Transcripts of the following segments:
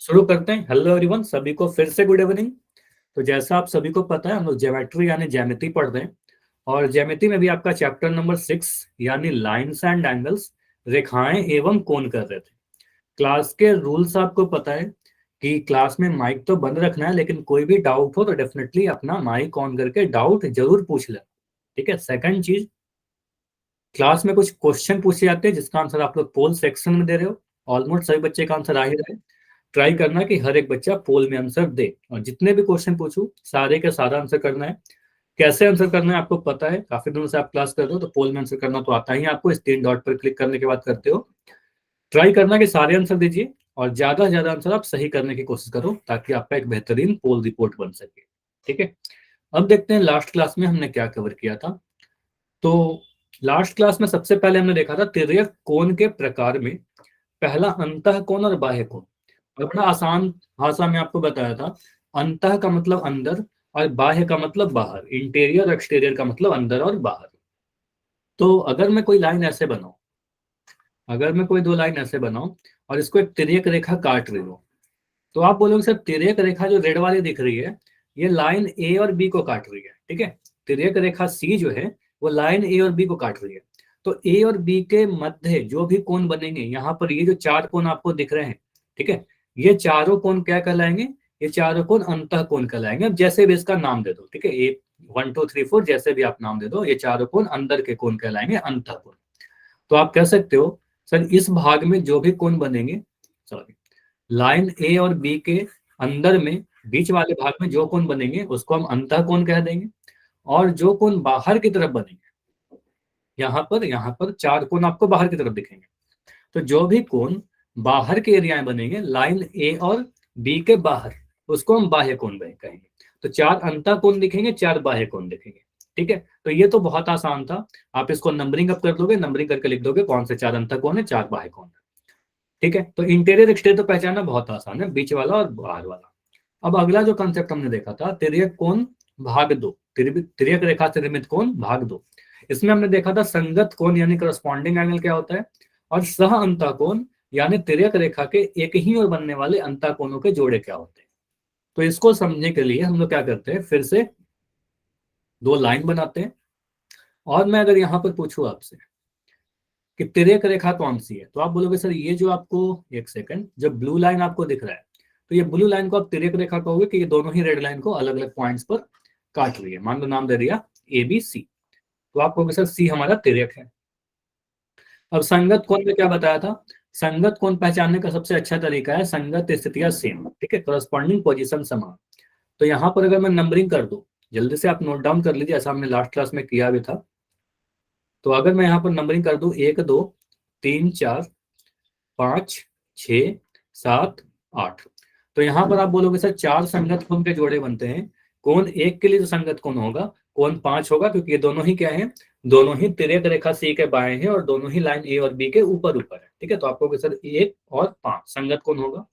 शुरू करते हैं। हेलो एवरीवन, सभी को फिर से गुड इवनिंग। तो जैसा आप सभी को पता है, हम लोग ज्योमेट्री यानी ज्यामिति पढ़ रहे हैं और ज्यामिति में भी आपका चैप्टर नंबर 6 यानी लाइंस एंड एंगल्स, रेखाएं एवं कोण कर रहे थे। क्लास के रूल्स आपको पता है कि क्लास में माइक तो बंद रखना है, लेकिन कोई भी डाउट हो तो डेफिनेटली अपना माइक ऑन करके डाउट जरूर पूछ लें। ठीक है। सेकंड चीज, क्लास में कुछ क्वेश्चन पूछे जाते हैं जिसका आंसर आप लोग पोल सेक्शन में दे रहे हो। ऑलमोस्ट सभी बच्चे का आंसर आ ही रहा है। ट्राई करना कि हर एक बच्चा पोल में आंसर दे, और जितने भी क्वेश्चन पूछूं सारे का सारा आंसर करना है। कैसे आंसर करना है आपको पता है, काफी दिनों से आप क्लास कर रहे हो, तो पोल में आंसर करना तो आता ही है आपको। इस 3 डॉट पर क्लिक करने के बाद करते हो। ट्राई करना कि सारे आंसर दीजिए और ज्यादा से ज्यादा आंसर आप सही करने की कोशिश करो, ताकि आपका एक बेहतरीन पोल रिपोर्ट बन सके। ठीक है। अब देखते हैं लास्ट क्लास में हमने क्या कवर किया था। तो लास्ट क्लास में सबसे पहले हमने देखा था तिर्यक कोण के प्रकार में पहला अंतः कोण और बाह्य कोण। और बड़ा आसान भाषा में आपको बताया था, अंतः का मतलब अंदर और बाह्य का मतलब बाहर, इंटीरियर और एक्सटीरियर का मतलब अंदर और बाहर। तो अगर मैं कोई लाइन ऐसे बनाऊं, अगर मैं कोई दो लाइन ऐसे बनाऊं और इसको एक तिर्यक रेखा काट रही हूं, तो आप बोलोगे सर तिर्यक रेखा जो रेड वाली दिख रही है, ये लाइन ए और बी को काट रही है। ठीक है। तिर्यक रेखा सी जो है वो लाइन ए और बी को काट रही है। तो ए और बी के मध्य जो भी कोण बनेंगे, यहाँ पर ये जो चार कोण आपको दिख रहे हैं, ठीक है, ये चारों कोण क्या कहलाएंगे? ये चारों कोण अंतः कोण कहलाएंगे। अब जैसे भी इसका नाम दे दो, ठीक है, ए 1 2 3 4 जैसे भी आप नाम दे दो, ये चारों कोण अंदर के कोण कहलाएंगे, अंतः कोण। तो आप कह सकते हो सर इस भाग में जो भी कोण बनेंगे, सॉरी, लाइन ए और बी के अंदर में बीच वाले भाग में जो कोण बनेंगे उसको हम अंतः कोण कह देंगे। और जो कोण बाहर की तरफ बनेंगे, यहाँ पर चार कोण आपको बाहर की तरफ दिखेंगे, तो जो भी कोण बाहर के एरिया बनेंगे लाइन ए और बी के बाहर, उसको हम बाह्य कोण कहेंगे। तो चार अंतः कोण दिखेंगे, चार बाह्य कोण दिखेंगे। ठीक है। तो ये तो बहुत आसान था। आप इसको नंबरिंग अप कर दोगे, नंबरिंग करके लिख दोगे कौन से चार अंतः कोण है, चार बाह्य कोण है। ठीक है। तो इंटीरियर एक्सटीरियर तो पहचानना बहुत आसान है, बीच वाला और बाहर वाला। अब अगला जो कंसेप्ट हमने देखा था तिर्यक कोण भाग दो, तिर्यक रेखा से निर्मित कोण भाग दो। इसमें हमने देखा था संगत कोण यानी करस्पॉन्डिंग एंगल क्या होता है, और सह अंतः कोण यानी तिर्यक रेखा के एक ही ओर बनने वाले अंतः कोणों के जोड़े क्या होते हैं। तो इसको समझने के लिए हम लोग क्या करते हैं, फिर से दो लाइन बनाते हैं। और मैं अगर यहाँ पर पूछूं आपसे कि तिर्यक रेखा कौन सी है, तो आप बोलोगे सर ये जो आपको, एक सेकंड, जब ब्लू लाइन आपको दिख रहा है, तो ये ब्लू लाइन को आप तिर्यक रेखा कहोगे कि ये दोनों ही रेड लाइन को अलग अलग पॉइंट्स पर काट रही है। मान लो नाम दे दिया ए बी सी, तो आप कहोगे सर सी हमारा तिर्यक है। अब संगत कोण में क्या बताया था, संगत कोण पहचानने का सबसे अच्छा तरीका है संगत स्थितियां सेम, ठीक है, करस्पॉन्डिंग पोजीशन समान। तो यहाँ पर अगर मैं नंबरिंग कर दूं, जल्दी से आप नोट डाउन कर लीजिए, ऐसा हमने लास्ट क्लास में किया भी था। तो अगर मैं यहाँ पर नंबरिंग कर दूं 1 2 3 4 5 6 7 8, तो यहाँ पर आप बोलोगे सर चार संगत कोण के जोड़े बनते हैं। कोण एक के लिए जो संगत कोण होगा, कोण 5 होगा, क्योंकि ये दोनों ही क्या है, दोनों ही तिर्यक रेखा सी के बाएं हैं और दोनों ही लाइन ए और बी के ऊपर ऊपर है। ठीक है। तो आपको सर 1 और 5 संगत कोण होगा।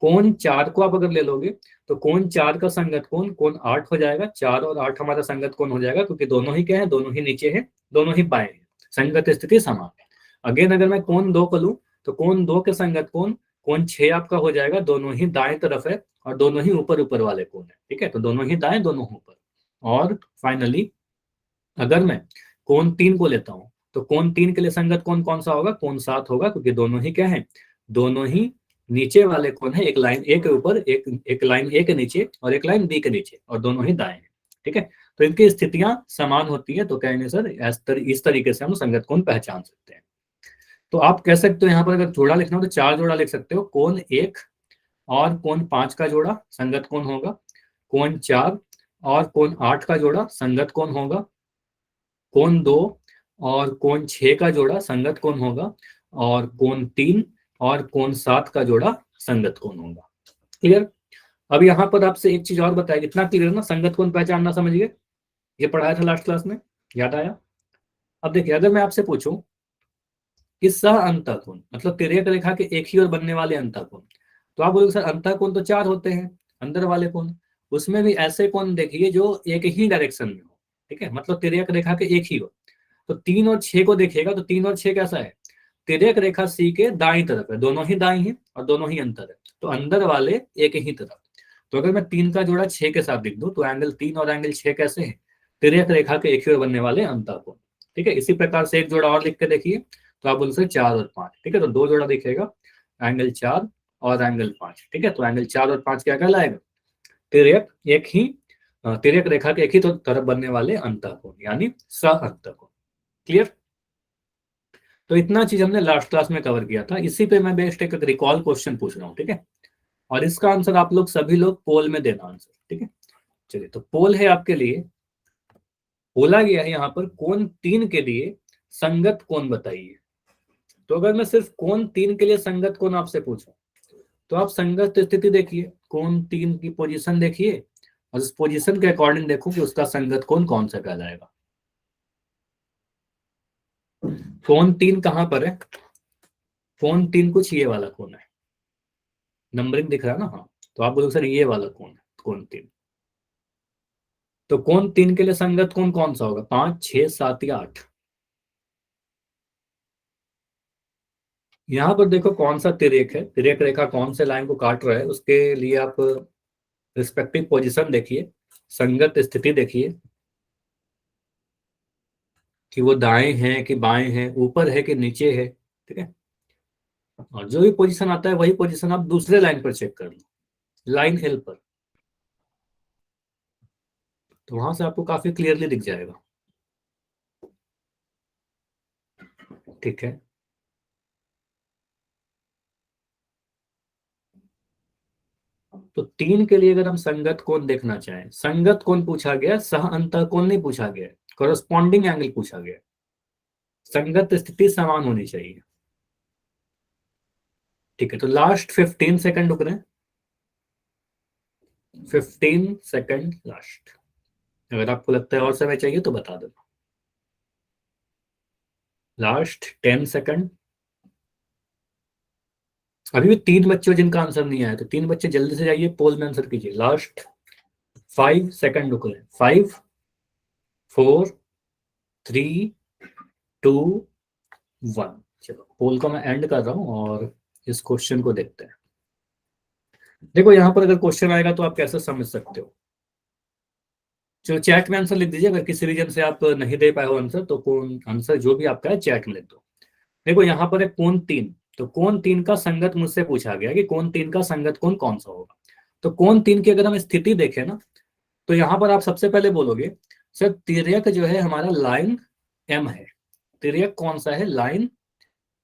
कोण 4 को आप अगर ले लोगे, तो कोण 4 का संगत कोण कोण 8 हो जाएगा। 4 और 8 हमारा संगत कोण हो जाएगा, क्योंकि दोनों ही क्या है, दोनों ही नीचे है, दोनों ही बाएं हैं, संगत स्थिति समान है। अगेन अगर मैं कोण 2 को लूं, तो कोण 2 के संगत कोण कोण 6 आपका हो जाएगा, दोनों ही दाएं तरफ है और दोनों ही ऊपर ऊपर वाले कोण है। ठीक है। तो दोनों ही दाएं, दोनों ऊपर। और फाइनली अगर मैं कोण 3 को लेता हूं, तो कोण 3 के लिए संगत कोण कौन सा होगा, कोण 7 होगा, क्योंकि दोनों ही क्या है, दोनों ही नीचे वाले कोण है, एक लाइन ए के ऊपर, एक लाइन ए के नीचे और एक लाइन बी के नीचे, और दोनों ही दाएं हैं। ठीक है। तो इनकी स्थितियां समान होती है, तो कहेंगे सर इस तरीके से हम संगत कोण पहचान सकते हैं। तो आप कह सकते हो यहाँ पर अगर जोड़ा लिखना हो तो 4 जोड़ा लिख सकते हो, कोण 1 और कोण 5 का जोड़ा संगत कोण होगा, कोण 4 और कोण 8 का जोड़ा संगत कोण होगा, कोण 2 और कोण 6 का जोड़ा संगत कोण होगा, और कोण 3 और कोण 7 का जोड़ा संगत कोण होगा। क्लियर? अब यहाँ पर आपसे एक चीज और बताया, इतना क्लियर ना, संगत कोण पहचानना समझ गए, ये पढ़ाया था लास्ट क्लास में, याद आया? अब देखिए अगर मैं आपसे पूछूं कि सह अंतः कोण मतलब तिर्यक रेखा के एक ही ओर बनने वाले अंतः कोण, तो आप बोलोगे सर अंतः कोण तो 4 होते हैं, अंदर वाले कोण, उसमें भी ऐसे कोण देखिए जो एक ही डायरेक्शन में हो। ठीक है। मतलब तिर्यक रेखा के एक ही ओर। तो 3 और 6 को देखिएगा, तो 3 और 6 कैसा है, तिर्यक रेखा सी के दाई तरफ है, दोनों ही दाई हैं और दोनों ही अंतर है, तो अंदर वाले एक ही तरफ। तो अगर मैं 3 का जोड़ा 6 के साथ लिख दूं तो एंगल 3 और एंगल 6 कैसे हैं? तिर्यक रेखा के एक ही ओर बनने वाले अंतःकोण। ठीक है, इसी प्रकार से एक जोड़ा और लिख के देखिए, तो आप बोल सकते 4 और 5। ठीक है, तो 2 जोड़ा दिखेगा, एंगल 4 और एंगल 5। ठीक है, तो एंगल 4 और 5 क्या कहलाएगा? तिर्यक एक ही तिर्यक रेखा के एक ही तरफ बनने वाले अंतःकोण, यानी सअंतःकोण। क्लियर? तो इतना चीज हमने लास्ट क्लास में कवर किया था, इसी पे मैं बेस्ट एक रिकॉल क्वेश्चन पूछ रहा हूँ। ठीक है, और इसका आंसर आप लोग सभी लोग पोल में देना आंसर। ठीक है, चलिए, तो पोल है आपके लिए, बोला गया है यहाँ पर कोण 3 के लिए संगत कोण बताइए। तो अगर मैं सिर्फ कोण 3 के लिए संगत कोण आपसे पूछूं, तो आप संगत स्थिति देखिए, कोण 3 की पोजीशन देखिए और उस पोजीशन के अकॉर्डिंग देखो कि उसका संगत कोण कौन सा कहलाएगा। कोण 3 कहां पर है? कोण 3 कुछ ये वाला कोण है, नंबरिंग दिख रहा है ना? हाँ, तो आप बोलोगे सर ये वाला कोण है कोण 3। तो कोण 3 के लिए संगत कोण कौन सा होगा? 5, 6, 7 या 8? यहाँ पर देखो कौन सा तिर्यक है, तिर्यक रेखा कौन से लाइन को काट रहा है, उसके लिए आप रिस्पेक्टिव पोजीशन देखिए, संगत स्थिति देखिए कि वो दाएं है कि बाएं है, ऊपर है कि नीचे है। ठीक है, और जो भी पोजीशन आता है वही पोजीशन आप दूसरे लाइन पर चेक कर लो, लाइन एल पर, तो वहां से आपको काफी क्लियरली दिख जाएगा। ठीक है, तो 3 के लिए अगर हम संगत कोण देखना चाहें, संगत कोण पूछा गया, सह अंतः कोण नहीं पूछा गया, कॉरेस्पॉन्डिंग एंगल पूछा गया, संगत स्थिति समान होनी चाहिए। ठीक है, तो लास्ट 15 सेकंड रुक रहे हैं, 15 सेकंड लास्ट। अगर आपको लगता है और समय चाहिए तो बता देना। Last 10 second. अभी भी 3 बच्चों जिनका आंसर नहीं आया, तो 3 बच्चे जल्दी से जाइए पोल में आंसर कीजिए। लास्ट 5 सेकंड रुक रहे हैं, 5, 4, 3, 2, 1। चलो, पोल को मैं एंड कर रहा हूं और इस क्वेश्चन को देखते हैं। देखो यहाँ पर अगर क्वेश्चन आएगा तो आप कैसे समझ सकते हो, जो चैट में आंसर लिख दीजिए। अगर किसी रीजन से आप नहीं दे पाए हो आंसर, तो कौन आंसर जो भी आपका है चैट में लिख दो। देखो यहाँ पर है कोण 3, तो कोण 3 का संगत मुझसे पूछा गया कि कोण 3 का संगत कोण कौन सा होगा। तो कोण 3 की अगर हम स्थिति देखें ना, तो यहाँ पर आप सबसे पहले बोलोगे सर तिर्यक जो है हमारा लाइन एम है। तिर्यक कौन सा है? लाइन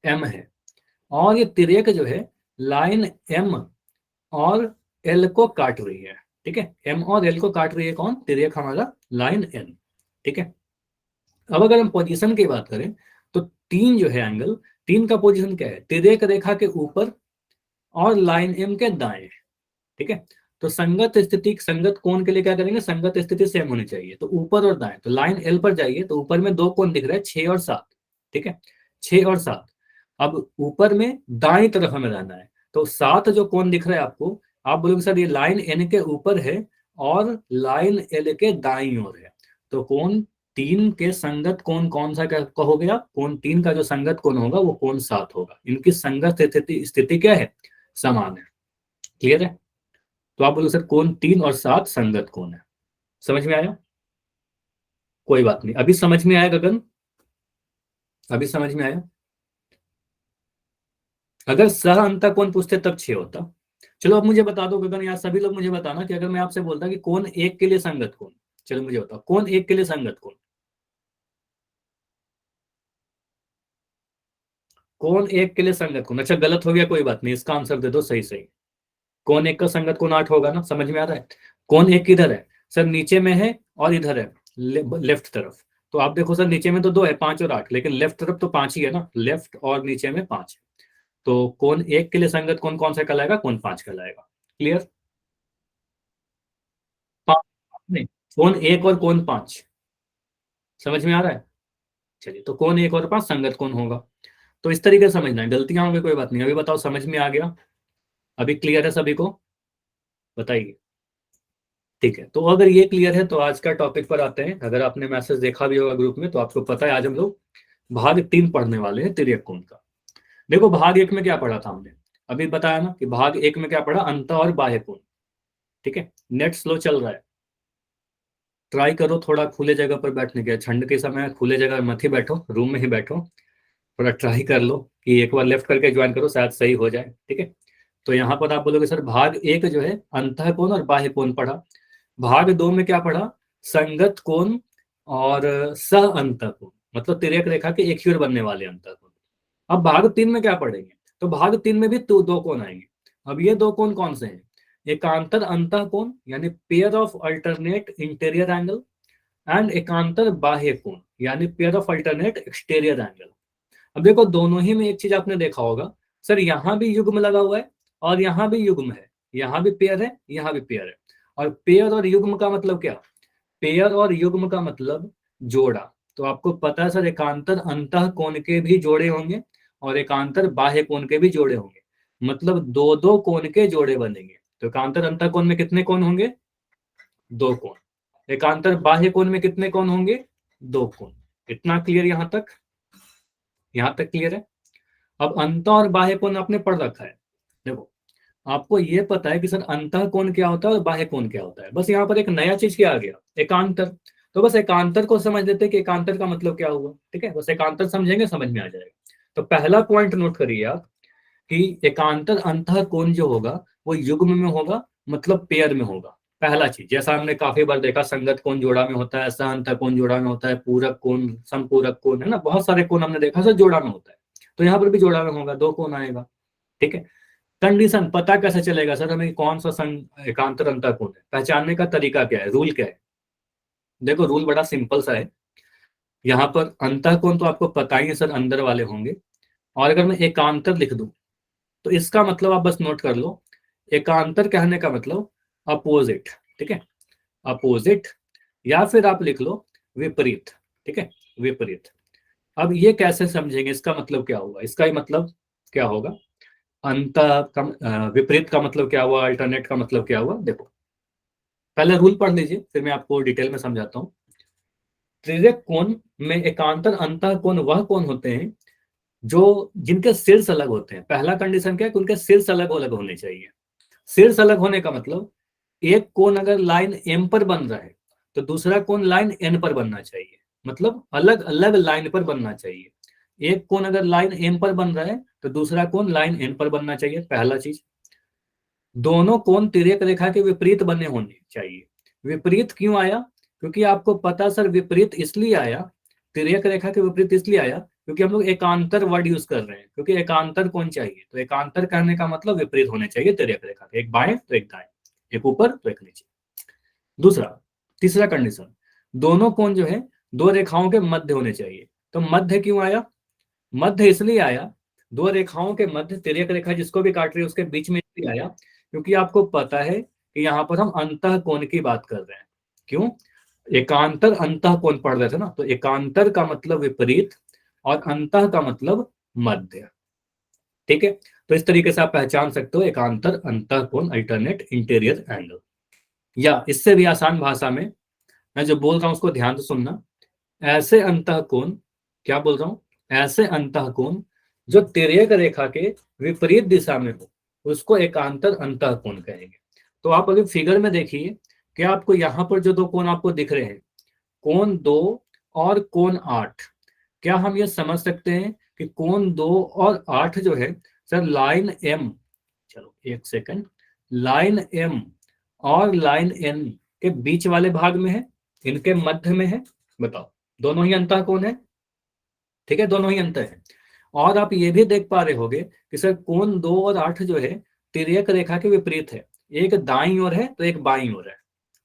एम है, और ये तिर्यक जो है लाइन एम और एल को काट रही है। ठीक है, एम और एल को काट रही है कौन? तिर्यक हमारा लाइन एन। ठीक है, अब अगर हम पोजीशन की बात करें, तो 3 जो है एंगल 3 का पोजीशन क्या है? तिर्यक रेखा के ऊपर और लाइन एम के दाएं। ठीक है, तो संगत स्थिति, संगत कोण के लिए क्या करेंगे? संगत स्थिति सेम होनी चाहिए, तो ऊपर और दाएं। तो लाइन एल पर जाइए, तो ऊपर में 2 कोण दिख रहा है, 6 और 7। ठीक है, 6 और 7। अब ऊपर में दाएं तरफ हमें रहना है, तो 7 जो कोण दिख रहा है आपको, आप बोलोगे सर ये लाइन एन के ऊपर है और लाइन एल के दाईं ओर है, तो कोण 3 के संगत कोण कौन सा कहोगे आप? कोण 3 का जो संगत कोण होगा वो कोण 7 होगा। इनकी संगत स्थिति क्या है? समान है। क्लियर है? तो आप बोलो सर कोण 3 और 7 संगत कोण है। समझ में आया? कोई बात नहीं, अभी समझ में आया गगन? अभी समझ में आया? अगर सह अंतः कोण पूछते तब 6 होता। चलो अब मुझे बता दो गगन, यार सभी लोग मुझे बताना कि अगर मैं आपसे बोलता कि कोण 1 के लिए संगत कोण, चलो मुझे बताओ कोण 1 के लिए संगत कोण, कोण 1 के लिए संगत कोण। अच्छा गलत हो गया, कोई बात नहीं, इसका आंसर दे दो सही सही। कोण 1 का संगत कोण 8 होगा ना? समझ में आ रहा है? कोण 1 किधर है सर? नीचे में है और इधर है लेफ्ट तरफ। तो आप देखो सर नीचे में तो 2 है, 5 और 8, लेकिन लेफ्ट तरफ तो 5 ही है ना, लेफ्ट और नीचे में 5 है। तो कोण 1 के लिए संगत कोण कौन सा कहलाएगा? कोण 5 कहलाएगा। क्लियर? 5 नहीं, कोण 1 और कोण 5। समझ में आ रहा है? चलिए, तो कोण 1 और 5 संगत कोण होगा। तो इस तरीके से समझना है, गलतियां होंगी कोई बात नहीं। अभी बताओ समझ में आ गया? अभी क्लियर है सभी को? बताइए। ठीक है, तो अगर ये क्लियर है तो आज का टॉपिक पर आते हैं। अगर आपने मैसेज देखा भी होगा ग्रुप में, तो आपको पता है आज हम लोग भाग 3 पढ़ने वाले हैं तिर्यक कोण का। देखो भाग एक में क्या पढ़ा था हमने, अभी बताया ना कि भाग एक में क्या पढ़ा, अंतः और बाह्य कोण। ठीक है, नेट स्लो चल रहा है, ट्राई करो थोड़ा खुले जगह पर बैठने के, ठंड के समय खुले जगह मत ही बैठो, रूम में ही बैठो, थोड़ा ट्राई कर लो कि एक बार लेफ्ट करके ज्वाइन करो, शायद सही हो जाए। ठीक है, तो यहाँ पर आप बोलोगे सर भाग एक जो है अंतः कोण और बाह्य कोण पढ़ा, भाग दो में क्या पढ़ा, संगत कोण और सह अंतः कोण, मतलब तिर्यक रेखा के एक ही ओर बनने वाले अंतः कोण। अब भाग तीन में क्या पढ़ेंगे, तो भाग तीन में भी दो कोण आएंगे। अब ये दो कोण कौन से हैं, एकांतर अंतः कोण यानी pair of alternate interior angle, and एकांतर बाह्य कोण यानी pair of alternate exterior angle. अब देखो दोनों ही में एक चीज आपने देखा होगा, सर यहाँ भी युग्म लगा हुआ है और यहाँ भी युग्म है, यहाँ भी पेयर है, यहाँ भी पेयर है। और पेयर और युग्म का मतलब क्या, पेयर और युग्म का मतलब जोड़ा। तो आपको पता है सर एकांतर अंतः कोण के भी जोड़े होंगे और एकांतर बाह्य कोण के भी जोड़े होंगे, मतलब दो दो कोण के जोड़े बनेंगे। तो एकांतर अंतः कोण में कितने कोण होंगे, दो कोण। एकांतर बाह्य कोण में कितने कोण होंगे, दो कोण। इतना क्लियर यहाँ तक, यहाँ तक क्लियर है। अब अंतः और बाह्य कोण आपने पढ़ रखा है, देखो आपको ये पता है कि सर अंतः कोण क्या होता है और बाह्य कोण क्या होता है, बस यहाँ पर एक नया चीज क्या आ गया, एकांतर। तो बस एकांतर को समझ लेते हैं कि एकांतर का मतलब क्या हुआ। ठीक है, बस एकांतर समझेंगे समझ में आ जाएगा। तो पहला पॉइंट नोट करिए आप कि एकांतर अंतः कोण जो होगा वो युग्म में होगा, मतलब पेयर में होगा। पहला चीज, जैसा हमने काफी बार देखा संगत कोण जोड़ा में होता है, सह अंतः कोण जोड़ा में होता है, पूरक कोण, समपूरक कोण, है ना, बहुत सारे कोण हमने देखा सर जोड़ा में होता है। तो यहाँ पर भी जोड़ा में होगा, दो कोण आएगा। ठीक है, कंडीशन पता कैसे चलेगा सर हमें कौन सा एकांतर अंतः कोण है, पहचानने का तरीका क्या है, रूल क्या है। देखो रूल बड़ा सिंपल सा है, यहाँ पर अंतः कोण तो आपको पता ही है सर अंदर वाले होंगे, और अगर मैं एकांतर लिख दूं तो इसका मतलब आप बस नोट कर लो, एकांतर कहने का मतलब अपोजिट। ठीक है, अपोजिट, या फिर आप लिख लो विपरीत। ठीक है, विपरीत। अब ये कैसे समझेंगे, इसका मतलब क्या होगा, इसका ही मतलब क्या होगा, अंत का विपरीत का मतलब क्या हुआ, अल्टरनेट का मतलब क्या हुआ। देखो पहले रूल पढ़ लीजिए फिर मैं आपको डिटेल में समझाता हूँ। त्रिरेख कोण में एकांतर अंतः कोण वह कोण होते हैं जो जिनके शीर्ष अलग होते हैं। पहला कंडीशन क्या है कि उनके शीर्ष अलग अलग होने चाहिए। शीर्ष अलग होने का मतलब एक कोण अगर लाइन एम पर बन रहा है तो दूसरा कोण लाइन एन पर बनना चाहिए, मतलब अलग अलग लाइन पर बनना चाहिए। एक कोण अगर लाइन एम पर बन रहा है तो दूसरा कोण लाइन एन पर बनना चाहिए, पहला चीज। दोनों कोण तिर्यक रेखा के विपरीत बने होने चाहिए। विपरीत क्यों आया, क्योंकि आपको पता सर विपरीत इसलिए आया, तिर्यक रेखा के विपरीत इसलिए आया क्योंकि हम लोग एकांतर वर्ड यूज कर रहे हैं, क्योंकि एकांतर कौन चाहिए, तो एकांतर कहने का मतलब विपरीत होने चाहिए तिर्यक रेखा के, एक बाएं तो एक दाएं, एक ऊपर तो एक नीचे। दूसरा, तीसरा कंडीशन, दोनों कोण जो है दो रेखाओं के मध्य होने चाहिए। तो मध्य क्यों आया, मध्य इसलिए आया, दो रेखाओं के मध्य तिर्यक रेखा जिसको भी काट रही है उसके बीच में इसलिए आया क्योंकि आपको पता है कि यहाँ पर हम अंतः कोण की बात कर रहे हैं। क्यों, एकांतर अंतः कोण पढ़ रहे थे ना, तो एकांतर का मतलब विपरीत और अंतः का मतलब मध्य। ठीक है, तो इस तरीके से आप पहचान सकते हो एकांतर अंतः कोण अल्टरनेट इंटीरियर एंगल। या इससे भी आसान भाषा में मैं जो बोल रहा हूं उसको ध्यान से सुनना, ऐसे अंतः कोण, क्या बोल रहा हूं, ऐसे अंतः कोण जो तिर्यक रेखा के विपरीत दिशा में हो उसको एकांतर अंतः कोण कहेंगे। तो आप अभी फिगर में देखिए कि आपको यहाँ पर जो दो कोण आपको दिख रहे हैं, कोण 2 और कोण 8, क्या हम ये समझ सकते हैं कि कोण 2 और 8 जो है सर लाइन एम, चलो एक सेकंड, लाइन एम और लाइन एन के बीच वाले भाग में है, इनके मध्य में है। बताओ, दोनों ही अंतः कोण है। ठीक है, दोनों ही अंतर है। और आप ये भी देख पा रहे होगे कि सर कोण 2 और 8 जो है तिर्यक रेखा के विपरीत है, एक दाईं ओर है तो एक बाईं ओर है।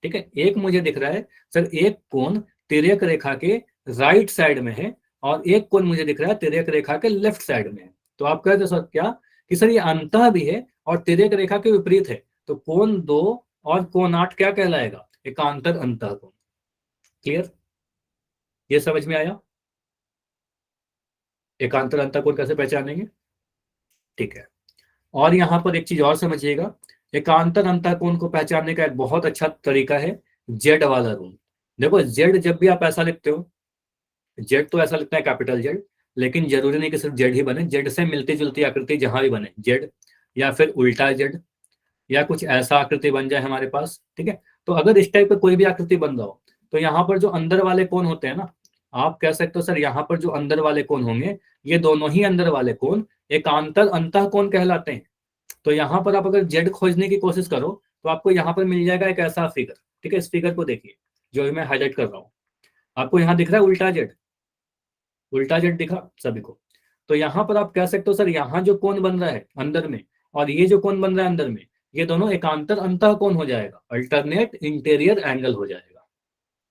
ठीक है, एक मुझे दिख रहा है सर एक कोण तिर्यक रेखा के राइट साइड में है और एक कोण मुझे दिख रहा है तिर्यक रेखा के लेफ्ट साइड में है। तो आप कहते हो सर क्या कि सर ये अंतः भी है और तिर्यक रेखा के विपरीत है, तो कोण 2 और कोण 8 क्या कहलाएगा, एकांतर अंतः कोण। क्लियर, ये समझ में आया एकांतर अंतः कोण कैसे पहचानेंगे। ठीक है, और यहाँ पर एक चीज और समझिएगा, एकांतर अंतः कोण को पहचानने का एक बहुत अच्छा तरीका है जेड वाला रूल। देखो जेड जब भी आप ऐसा लिखते हो, जेड तो ऐसा लिखता है कैपिटल जेड, लेकिन जरूरी नहीं कि सिर्फ जेड ही बने, जेड से मिलती जुलती आकृति जहां भी बने, जेड या फिर उल्टा जेड या कुछ ऐसा आकृति बन जाए हमारे पास, ठीक है। तो अगर इस टाइप का कोई भी आकृति बन रहा हो तो यहाँ पर जो अंदर वाले कोण होते हैं ना, आप कह सकते हो सर यहाँ पर जो अंदर वाले कोण होंगे, ये दोनों ही अंदर वाले कोण एकांतर अंतः कोण कहलाते हैं। तो यहाँ पर आप अगर जेड खोजने की कोशिश करो तो आपको यहाँ पर मिल जाएगा एक ऐसा फिगर, ठीक है। इस फिगर को देखिए जो मैं हाईलाइट कर रहा हूँ, आपको यहाँ दिख रहा है उल्टा जेड, उल्टा जेड दिखा सभी को। तो यहाँ पर आप कह सकते हो सर यहाँ जो कोण बन रहा है अंदर में और ये जो कोण बन रहा है अंदर में, ये दोनों एकांतर अंतः कोण हो जाएगा, अल्टरनेट इंटीरियर एंगल हो जाएगा,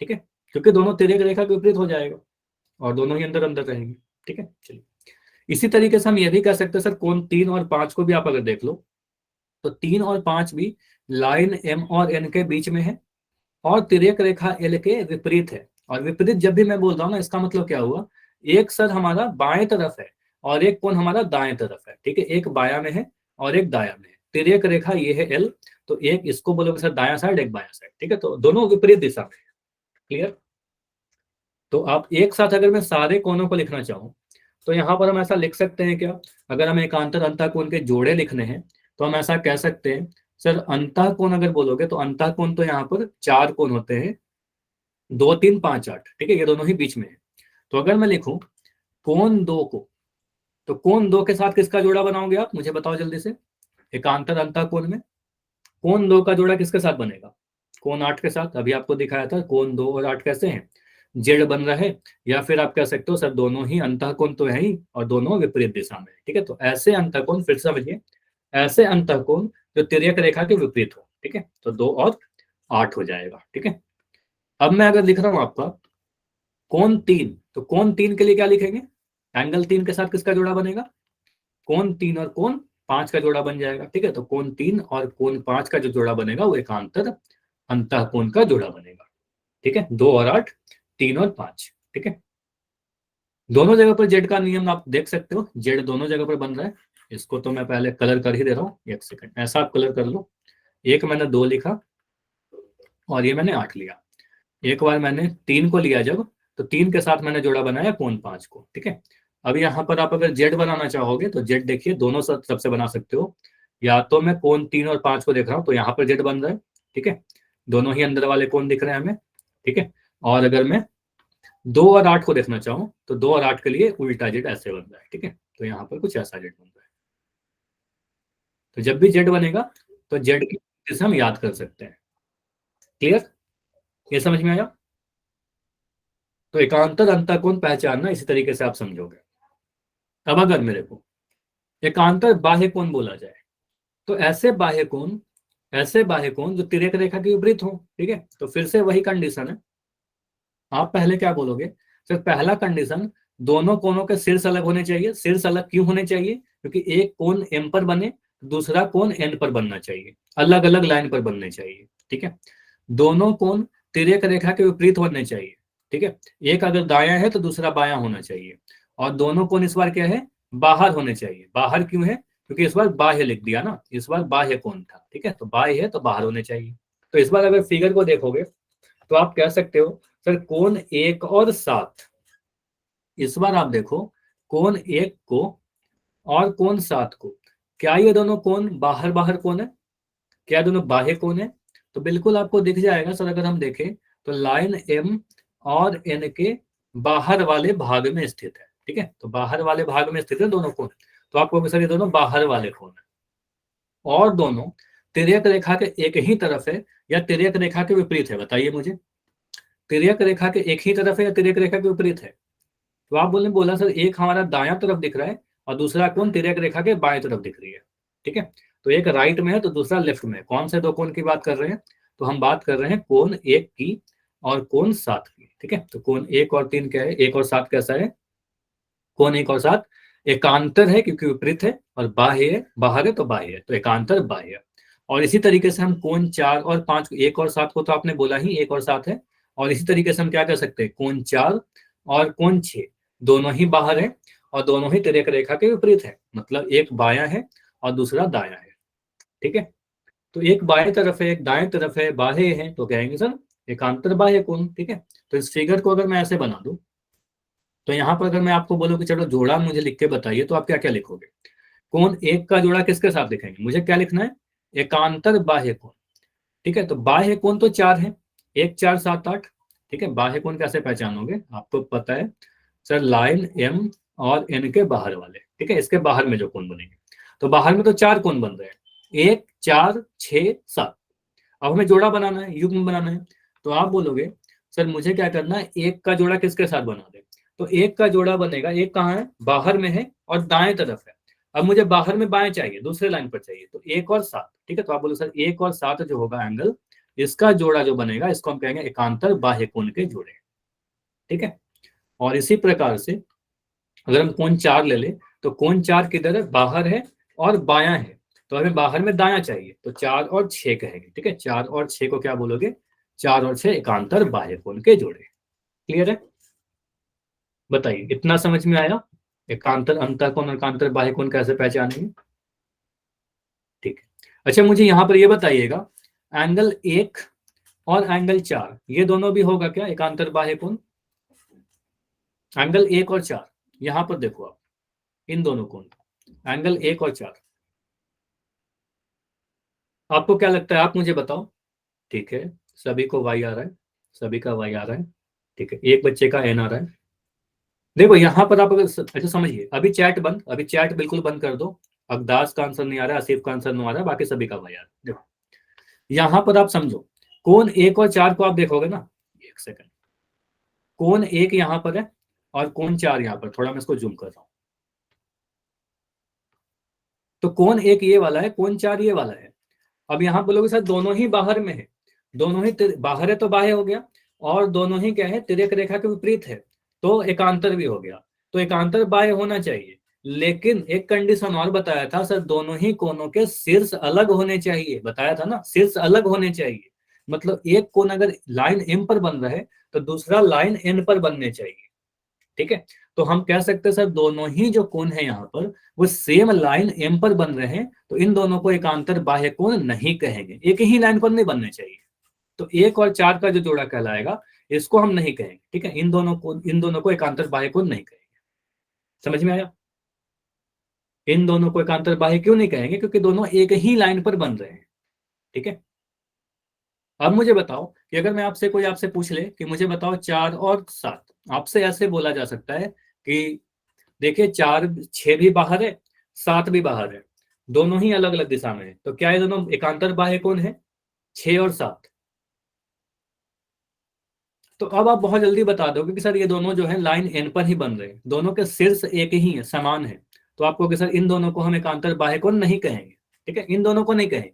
ठीक है, क्योंकि दोनों तिर्यक रेखा के विपरीत हो जाएगा और दोनों ही अंदर अंदर रहेंगे, ठीक है। चलिए इसी तरीके से हम ये भी कह सकते हैं सर कोण 3 और 5 को भी आप अगर देख लो तो 3 और 5 भी लाइन एम और एन के बीच में है और तिर्यक रेखा एल के विपरीत है। और विपरीत जब भी मैं बोल रहा हूँ ना, इसका मतलब क्या हुआ, एक सर हमारा बाएं तरफ है और एक कोण हमारा दाएं तरफ है, ठीक है, एक बाया में है और एक दाया में है। तिर्यक रेखा ये है एल, तो एक इसको बोलोगे सर दाया साइड, एक बाया साइड, ठीक है, तो दोनों विपरीत दिशा में है। क्लियर। तो आप एक साथ अगर मैं सारे कोणों को लिखना चाहूँ तो यहाँ पर हम ऐसा लिख सकते हैं क्या, अगर हमें एकांतर अंतः कोण के जोड़े लिखने हैं तो हम ऐसा कह सकते हैं सर अंतः कोण अगर बोलोगे तो अंतः कोण तो यहाँ पर 4 कोण होते हैं, 2 3 5 8, ठीक है, ये दोनों ही बीच में है। तो अगर मैं लिखूं कोण 2 को, तो कोण 2 के साथ किसका जोड़ा बनाओगे आप, मुझे बताओ जल्दी से। एकांतर अंतः कोण में कोण 2 का जोड़ा किसके साथ बनेगा, कोण 8 के साथ। अभी आपको दिखाया था कोण 2 और 8 कैसे हैं, जेड बन रहा है, या फिर आप कह सकते हो सर दोनों ही अंतः कोण तो है ही और दोनों विपरीत दिशा में है, ठीक है। तो ऐसे अंतः कोण, फिर समझिए, ऐसे अंतः कोण जो तिर्यक रेखा के विपरीत हो, ठीक है, तो 2 और 8 हो जाएगा, ठीक है। अब मैं अगर लिख रहा हूं आपका कोण 3, तो कोण 3 के लिए क्या लिखेंगे, एंगल 3 के साथ किसका जोड़ा बनेगा, कोण 3 और कोण 5 का जोड़ा बन जाएगा, ठीक है। तो कोण 3 और कोण 5 का जो जोड़ा बनेगा वो एकांतर अंतः कोण का जोड़ा बनेगा, ठीक है, 2 और 8, 3 और 5, ठीक है। दोनों जगह पर जेड का नियम आप देख सकते हो, जेड दोनों जगह पर बन रहा है। इसको तो मैं पहले कलर कर ही दे रहा हूँ, एक सेकंड, ऐसा आप कलर कर लो। एक मैंने 2 लिखा और ये मैंने 8 लिया। एक बार मैंने 3 को लिया जब, तो 3 के साथ मैंने जोड़ा बनाया कोण 5 को, ठीक है। अब यहाँ पर आप अगर जेड बनाना चाहोगे तो जेड देखिए दोनों तरफ से बना सकते हो, या तो मैं कोण 3 और 5 को देख रहा हूँ तो यहाँ पर जेड बन रहा है, ठीक है, दोनों ही अंदर वाले कोण दिख रहे हैं हमें, ठीक है। और अगर मैं 2 और 8 को देखना चाहूँ तो 2 और 8 के लिए उल्टा जेड ऐसे बन रहा है, ठीक है, तो यहाँ पर कुछ ऐसा जेड बन रहा है। तो जब भी जेड बनेगा तो जेड की दिशा हम याद कर सकते हैं। क्लियर, ये समझ में आया। तो एकांतर अंतः कोण पहचानना इसी तरीके से आप समझोगे। अब अगर मेरे को एकांतर बाह्य कोण बोला जाए तो ऐसे बाह्य कोण जो तिर्यक रेखा के विपरीत हो, ठीक है, तो फिर से वही कंडीशन है। आप पहले क्या बोलोगे, सिर्फ पहला कंडीशन दोनों कोणों के शीर्ष अलग होने चाहिए। शीर्ष अलग क्यों होने चाहिए, क्योंकि एक कोण एम पर बने, दूसरा कोण एन पर बनना चाहिए, अलग अलग लाइन पर बनने चाहिए, ठीक है। दोनों कोण तिर्यक रेखा के विपरीत होने चाहिए, ठीक है, एक अगर दायां है तो दूसरा बायां होना चाहिए, और दोनों कोण इस बार क्या है, बाहर होने चाहिए। बाहर क्यों है, क्योंकि इस बार बाह्य लिख दिया ना, इस बार बाह्य कोण था, ठीक है, तो बाह्य है तो बाहर होने चाहिए। तो इस बार अगर फिगर को देखोगे तो आप कह सकते हो सर कोण 1 और 7, इस बार आप देखो कोण 1 को और कोण 7 को, क्या ये दोनों कोण बाहर बाहर कोण है, क्या दोनों बाह्य कोण है, तो बिल्कुल आपको दिख जाएगा सर। अगर हम देखें तो लाइन एम और एन के बाहर वाले भाग में स्थित है, ठीक है, तो बाहर वाले भाग में स्थित है दोनों कोण। तो आपको सर ये दोनों बाहर वाले कोण है और दोनों तिर्यक रेखा के एक ही तरफ है या तिर्यक रेखा के विपरीत है, बताइए मुझे। तिर्यक रेखा के एक ही तरफ है या तिर्यक रेखा के विपरीत है, तो आप बोला सर एक हमारा दायां तरफ दिख रहा है और दूसरा कोण तिर्यक रेखा के बाएं तरफ दिख रही है, ठीक है, तो एक राइट में है तो दूसरा लेफ्ट में है। कौन से दो कोण की बात कर रहे हैं, तो हम बात कर रहे हैं कोण 1 की और कोण 7 की, ठीक है। तो कोण 1 और 3 क्या है, 1 और 7 कैसा है, कोण 1 और 7 एकांतर है क्योंकि विपरीत है, और बाह्य है, बाहर है तो बाह्य है, तो एकांतर बाह्य। और इसी तरीके से हम कोण 4 और 5, 1 और 7 को तो आपने बोला ही 1 और 7 है, और इसी तरीके से हम क्या कर सकते हैं, कोण 4 और कोण 6 दोनों ही बाहर है और दोनों ही तिर्यक रेखा के विपरीत है, मतलब एक बायां है और दूसरा दायां है, ठीक है। तो एक बाएं तरफ है एक दाएं तरफ है, बाह्य है, तो कहेंगे सर एकांतर बाह्य कोण, ठीक है। तो इस फिगर को अगर मैं ऐसे बना दूं तो यहाँ पर अगर मैं आपको बोलूँ कि चलो जोड़ा मुझे लिख के बताइए, तो आप क्या क्या लिखोगे? कोण एक का जोड़ा किसके साथ लिखेंगे? मुझे क्या लिखना है? एकांतर बाह्य कोण। ठीक है, तो बाह्य कोण तो 4 है, 1 4 7 8। ठीक है, बाह्य कोण कैसे पहचानोगे? आपको पता है सर, लाइन एम और एन के बाहर वाले। ठीक है, इसके बाहर में जो कोण बनेंगे, तो बाहर में तो 4 कोण बन रहे हैं, 1 4 6 7। अब हमें जोड़ा बनाना है, युग्म बनाना है। तो आप बोलोगे सर मुझे क्या करना है, एक का जोड़ा किसके साथ बना दे? तो एक का जोड़ा बनेगा, एक कहाँ है? बाहर में है और दाएं तरफ है। अब मुझे बाहर में बाएं चाहिए, दूसरे लाइन पर चाहिए, तो 1 और 7। ठीक है, तो आप बोलो सर 1 और 7 जो होगा एंगल, इसका जोड़ा जो बनेगा इसको हम कहेंगे एकांतर बाह्य कोण के जोड़े। ठीक है, और इसी प्रकार से अगर हम कोण 4 ले ले, तो कोण 4 किधर है? बाहर है और बायां है। तो हमें बाहर में दायां चाहिए, तो 4 और 6 कहेंगे। ठीक है, 4 और 6 को क्या बोलोगे? 4 और 6 एकांतर बाह्य कोण के जोड़े। क्लियर है? बताइए, इतना समझ में आया? एकांतर अंतःकोण और एकांतर बाह्य कोण कैसे पहचानेंगे? ठीक है, अच्छा मुझे यहाँ पर ये बताइएगा, एंगल 1 और एंगल 4 ये दोनों भी होगा क्या एकांतर बाह्य कोण? एंगल 1 और 4, यहाँ पर देखो आप, इन दोनों कोण, एंगल 1 और 4, आपको क्या लगता है? आप मुझे बताओ। ठीक है, सभी को वाई आ रहा है, सभी का वाई आ रहा है। ठीक है, एक बच्चे का एन आ रहा है। देखो यहाँ पर आप अगर अच्छा समझिए, अभी चैट बंद, अभी चैट बिल्कुल बंद कर दो। अवदास का आंसर नहीं आ रहा है, आसिफ का आंसर नहीं आ रहा है, बाकी सभी का वाई आ रहा है। देखो यहाँ पर आप समझो, कोण 1 और 4 को आप देखोगे ना, एक सेकंड, कोण 1 यहाँ पर है और कोण 4 यहाँ पर, थोड़ा मैं इसको जूम कर रहा हूँ। तो कोण 1 ये वाला है, कोण 4 ये वाला है। अब यहाँ बोलोगे सर दोनों ही बाहर में है, दोनों ही बाहर है तो बाह्य हो गया, और दोनों ही क्या है? तिर्यक रेखा के विपरीत है, तो एकांतर भी हो गया। तो एकांतर बाह्य होना चाहिए, लेकिन एक कंडीशन और बताया था सर, दोनों ही कोनों के शीर्ष अलग होने चाहिए। बताया था ना, शीर्ष अलग होने चाहिए। मतलब एक कोण अगर लाइन एम पर बन रहा है, तो दूसरा लाइन एन पर बनने चाहिए। ठीक है, तो हम कह सकते हैं सर दोनों ही जो कोण है यहाँ पर, वो सेम लाइन एम पर बन रहे हैं, तो इन दोनों को एकांतर बाह्य कोण नहीं कहेंगे, एक ही लाइन पर नहीं बनने चाहिए। तो 1 और 4 का जो जोड़ा कहलाएगा, इसको हम नहीं कहेंगे। ठीक है, इन दोनों को एकांतर बाह्य कोण नहीं कहेंगे। समझ में आया? इन दोनों को एकांतर बाह्य क्यों नहीं कहेंगे? क्योंकि दोनों एक ही लाइन पर बन रहे हैं। ठीक है, अब मुझे बताओ कि अगर मैं आपसे कोई आपसे पूछ ले कि मुझे बताओ 4 और 7, आपसे ऐसे बोला जा सकता है कि देखिए 4 6 भी बाहर है, 7 भी बाहर है, दोनों ही अलग अलग दिशा में है, तो क्या ये दोनों एकांतर बाह्य कोण है? 6 और 7। तो अब आप बहुत जल्दी बता दोगे कि सर ये दोनों जो है लाइन एन पर ही बन रहे हैं, दोनों के शीर्ष एक ही है, समान है। तो आपको कि सर इन दोनों को हम एकांतर बाह्य कोण नहीं कहेंगे। ठीक है, इन दोनों को नहीं कहेंगे।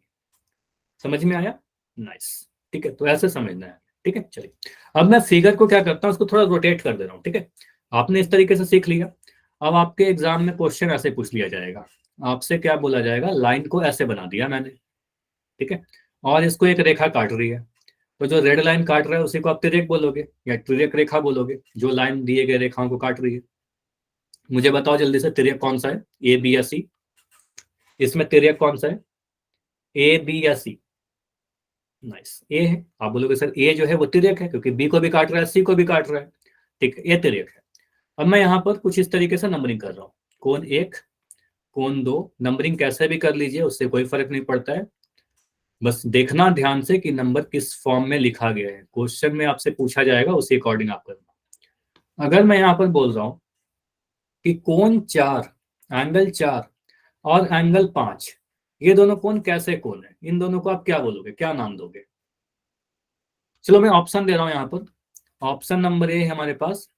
समझ में आया? नाइस। ठीक है, तो ऐसे समझना है। ठीक है, चलिए अब मैं फिगर को क्या करता हूँ, उसको थोड़ा रोटेट कर दे रहा हूँ। ठीक है, आपने इस तरीके से सीख लिया। अब आपके एग्जाम में क्वेश्चन ऐसे पूछ लिया जाएगा, आपसे क्या बोला जाएगा, लाइन को ऐसे बना दिया मैंने। ठीक है, और इसको एक रेखा काट रही है, तो जो रेड लाइन काट रहा है उसी को आप तिर्यक बोलोगे या तिर्यक रेखा बोलोगे, जो लाइन दिए गए रेखाओं को काट रही है। मुझे बताओ जल्दी से, तिर्यक कौन सा है, ए बी या सी? इसमें तिर्यक कौन सा है, ए बी या सी? नाइस, ए है। आप बोलोगे सर ए जो है वो तिर्यक है, क्योंकि बी को भी काट रहा है, सी को भी काट रहा है। ठीक है, ए तिर्यक है। अब मैं यहाँ पर कुछ इस तरीके से नंबरिंग कर रहा हूँ, कोण 1 कोण 2, नंबरिंग कैसे भी कर लीजिए, उससे कोई फर्क नहीं पड़ता है। बस देखना ध्यान से कि नंबर किस फॉर्म में लिखा गया है, क्वेश्चन में आपसे पूछा जाएगा, उसी अकॉर्डिंग आप करना। अगर मैं यहाँ पर बोल रहा हूँ कि कोण 4, एंगल 4 और एंगल 5, ये दोनों कोण कैसे कोण है, इन दोनों को आप क्या बोलोगे, क्या नाम दोगे? चलो मैं ऑप्शन दे रहा हूं यहाँ पर। ऑप्शन नंबर ए है हमारे पास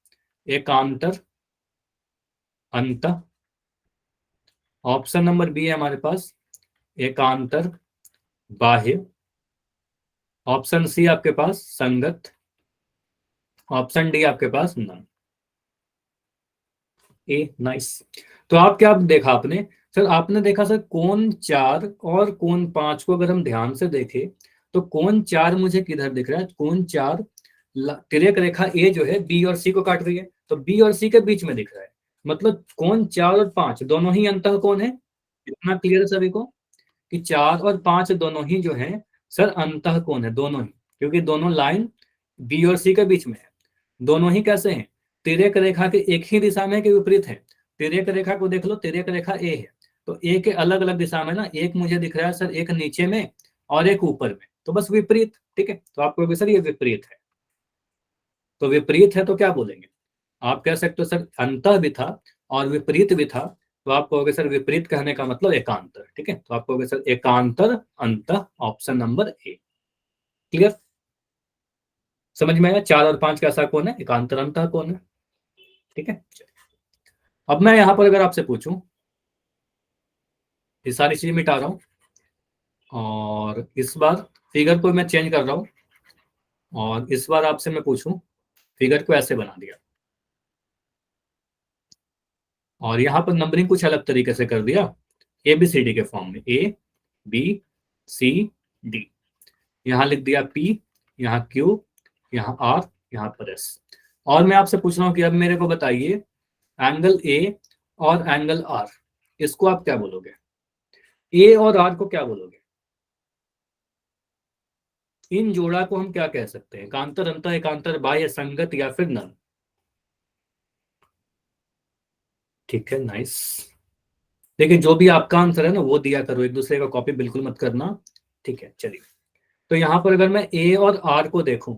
एकांतर अंत। ऑप्शन नंबर बी है हमारे पास एकांतर बाह्य। ऑप्शन सी आपके पास संगत। ऑप्शन डी आपके पास नन। A nice. तो आप क्या देखा आपने? सर आपने देखा सर कोण 4 और कोण 5 को अगर हम ध्यान से देखें, तो कोण 4 मुझे किधर दिख रहा है? कोण 4 तिर्यक रेखा ए जो है बी और सी को काट रही है, तो बी और सी के बीच में दिख रहा है। मतलब कोण 4 और 5 दोनों ही अंतः कोण है। इतना क्लियर है सभी को कि 4 और 5 दोनों ही जो है सर अंतः कोण है, दोनों ही, क्योंकि दोनों लाइन बी और सी के बीच में है। दोनों ही कैसे हैं? तिर्यक रेखा के एक ही दिशा में कि विपरीत है? तिर्यक रेखा को देख लो, तिर्यक रेखा ए है, तो ए के अलग अलग दिशा में ना, एक मुझे दिख रहा है सर एक नीचे में और एक ऊपर में, तो बस विपरीत। ठीक है, तो आपको भी सर ये विपरीत है, तो विपरीत है तो क्या बोलेंगे? आप कह सकते हो सर अंतः भी था और विपरीत भी था, तो आप कहोगे सर विपरीत कहने का मतलब एकांतर। ठीक है, तो आप कहोगे सर एकांतर अंतः, ऑप्शन नंबर ए। क्लियर? समझ में आया? 4 और 5 कैसा कौन है? एकांतर अंतः कौन है। ठीक है, अब मैं यहां पर अगर आपसे पूछूं, ये सारी चीजें मिटा रहा हूं और इस बार फिगर को मैं चेंज कर रहा हूं, और इस बार आपसे मैं पूछूं, फिगर को ऐसे बना दिया और यहां पर नंबरिंग कुछ अलग तरीके से कर दिया, ए बी सी डी के फॉर्म में, ए बी सी डी। यहां लिख दिया पी, यहाँ क्यू, यहाँ आर, यहाँ पर एस। और मैं आपसे पूछ रहा हूं कि अब मेरे को बताइए एंगल ए और एंगल आर, इसको आप क्या बोलोगे? ए और आर को क्या बोलोगे? इन जोड़ा को हम क्या कह सकते हैं? एकांतर अंतः, एकांतर बाह्य, संगत या फिर नन? ठीक है, नाइस। देखिए जो भी आपका आंसर है ना वो दिया करो, एक दूसरे का कॉपी बिल्कुल मत करना। ठीक है, चलिए। तो यहां पर अगर मैं ए और आर को देखूं,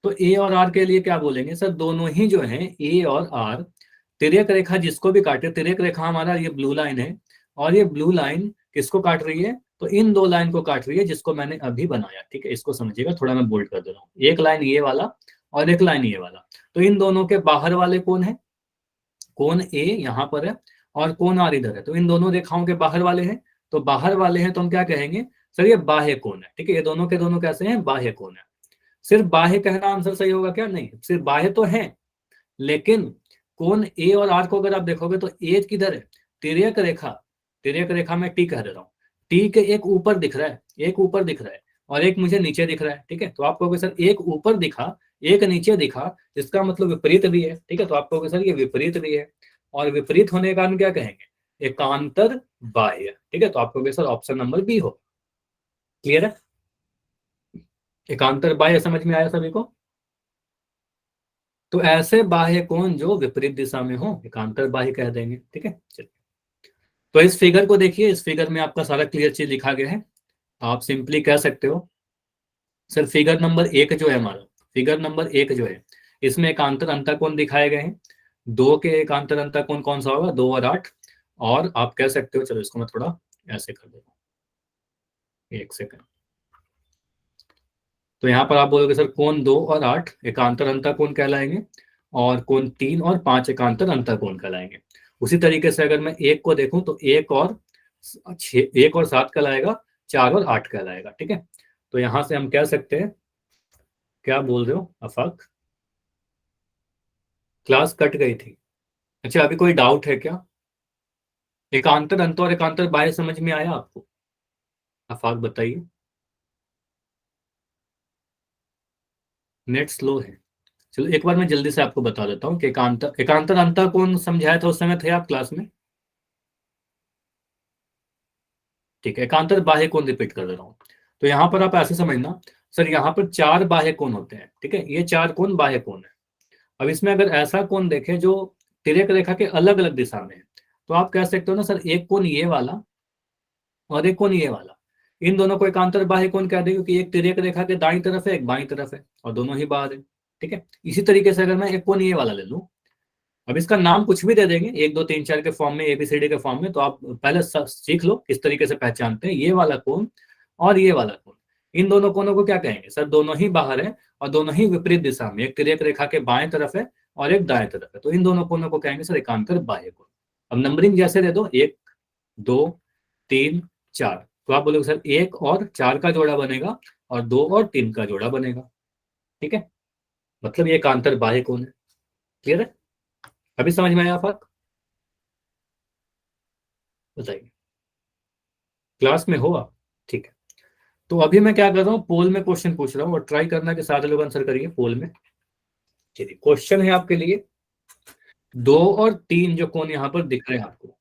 तो ए और आर के लिए क्या बोलेंगे सर? दोनों ही जो हैं ए और आर, तिर्यक रेखा जिसको भी काटे, तिर्यक रेखा हमारा ये ब्लू लाइन है, और ये ब्लू लाइन किसको काट रही है? तो इन दो लाइन को काट रही है जिसको मैंने अभी बनाया। ठीक है, इसको समझिएगा, थोड़ा मैं बोल्ड कर दे रहा हूँ। एक लाइन ये वाला और एक लाइन ये वाला, तो इन दोनों के बाहर वाले कौन है? कोण ए यहाँ पर है और कोण आर इधर है, तो इन दोनों रेखाओं के बाहर वाले हैं, तो बाहर वाले हैं तो हम क्या कहेंगे सर? ये बाह्य कोण है। ठीक है, ये दोनों के दोनों कैसे हैं? बाह्य कोण है। सिर्फ बाह्य कहना आंसर सही होगा क्या? नहीं, सिर्फ बाह्य तो है, लेकिन कोण ए और आर को अगर आप देखोगे तो ए किधर है? तिर्यक रेखा, तिर्यक रेखा में टी कह दे रहा हूँ, टी के एक ऊपर दिख रहा है, एक ऊपर दिख रहा है और एक मुझे नीचे दिख रहा है। ठीक है, तो आप कहोगे सर एक ऊपर दिखा, एक नीचे दिखा, इसका मतलब विपरीत भी है। ठीक है, तो आप कहोगे सर ये विपरीत भी है, और विपरीत होने के कारण क्या कहेंगे? एकांतर बाह्य। ठीक है, तो आप कहोगे सर ऑप्शन नंबर बी हो। क्लियर है? एकांतर बाह्य समझ में आया सभी को? तो ऐसे बाह्य कोण जो विपरीत दिशा में हो एकांतर बाह्य कह देंगे। ठीक है, चलिए। तो इस फिगर को देखिए, इस फिगर में आपका सारा क्लियर चीज लिखा गया है। आप सिंपली कह सकते हो सर फिगर नंबर 1 जो है हमारा, फिगर नंबर 1 जो है, इसमें एकांतर अंतःकोण दिखाए गए हैं। दो के एकांतर अंतःकोण कौन सा होगा? 2 और 8। और आप कह सकते हो, चलो इसको मैं थोड़ा ऐसे कर देता हूँ, एक सेकंड। तो यहाँ पर आप बोलोगे सर कोण 2 और 8 एकांतर अंतःकोण कहलाएंगे, और कोण 3 और 5 एकांतर अंतःकोण कहलाएंगे। उसी तरीके से अगर मैं एक को देखूं तो 1 और 7 कहलाएगा, 4 और 8 कहलाएगा। ठीक है, तो यहां से हम कह सकते हैं, क्या बोल रहे हो अफाक? क्लास कट गई थी? अच्छा, अभी कोई डाउट है क्या? एकांतर अंत और एकांतर बाह्य समझ में आया आपको? अफाक बताइए। नेट स्लो है? चलो एक बार मैं जल्दी से आपको बता देता हूँ कि एकांतर एकांतर अंतःकोण समझाया था, उस समय थे आप क्लास में? ठीक है, एकांतर बाह्य कोण रिपीट कर दे रहा हूँ। तो यहाँ पर आप ऐसे समझना सर, यहाँ पर 4 बाह्य कोण होते हैं। ठीक है, ये 4 कोण बाह्य कोण है। अब इसमें अगर ऐसा कोण देखें जो तिर्यक रेखा के अलग अलग दिशा में है, तो आप कह सकते हो ना सर, एक कोण ये वाला और एक कोण ये वाला, इन दोनों को एकांतर बाह्य कोण कह दें, क्योंकि एक तिर्यक रेखा के दाईं तरफ है, एक बाईं तरफ है, और दोनों ही बाहर है। ठीक है, इसी तरीके से अगर मैं एक कोण ये वाला ले लूं, अब इसका नाम कुछ भी दे देंगे, 1 2 3 4 के फॉर्म में, एबीसीडी के फॉर्म में, तो आप पहले सीख लो किस तरीके से पहचानते हैं ये वाला कोण और ये वाला कोण। इन दोनों कोणों को क्या कहेंगे सर? दोनों ही बाहर है और दोनों ही विपरीत दिशा में, एक तिर्यक रेखा के बाएं तरफ है और एक दाएं तरफ है, तो इन दोनों कोणों को कहेंगे सर एकांतर बाह्य कोण। अब नंबरिंग जैसे दे दो, 1 2 3 4, तो आप बोलोगे सर 1 और 4 का जोड़ा बनेगा और 2 और 3 का जोड़ा बनेगा। ठीक है, मतलब ये एकांतर बाह्य कोण है। क्लियर है? अभी समझ में आया आप? बताइए, क्लास में हो आप? ठीक है, तो अभी मैं क्या कर रहा हूँ, पोल में क्वेश्चन पूछ रहा हूँ, और ट्राई करना कि सारे लोग आंसर करिए पोल में। चलिए, क्वेश्चन है आपके लिए, 2 और 3 जो कोण यहाँ पर दिख रहे हैं आपको,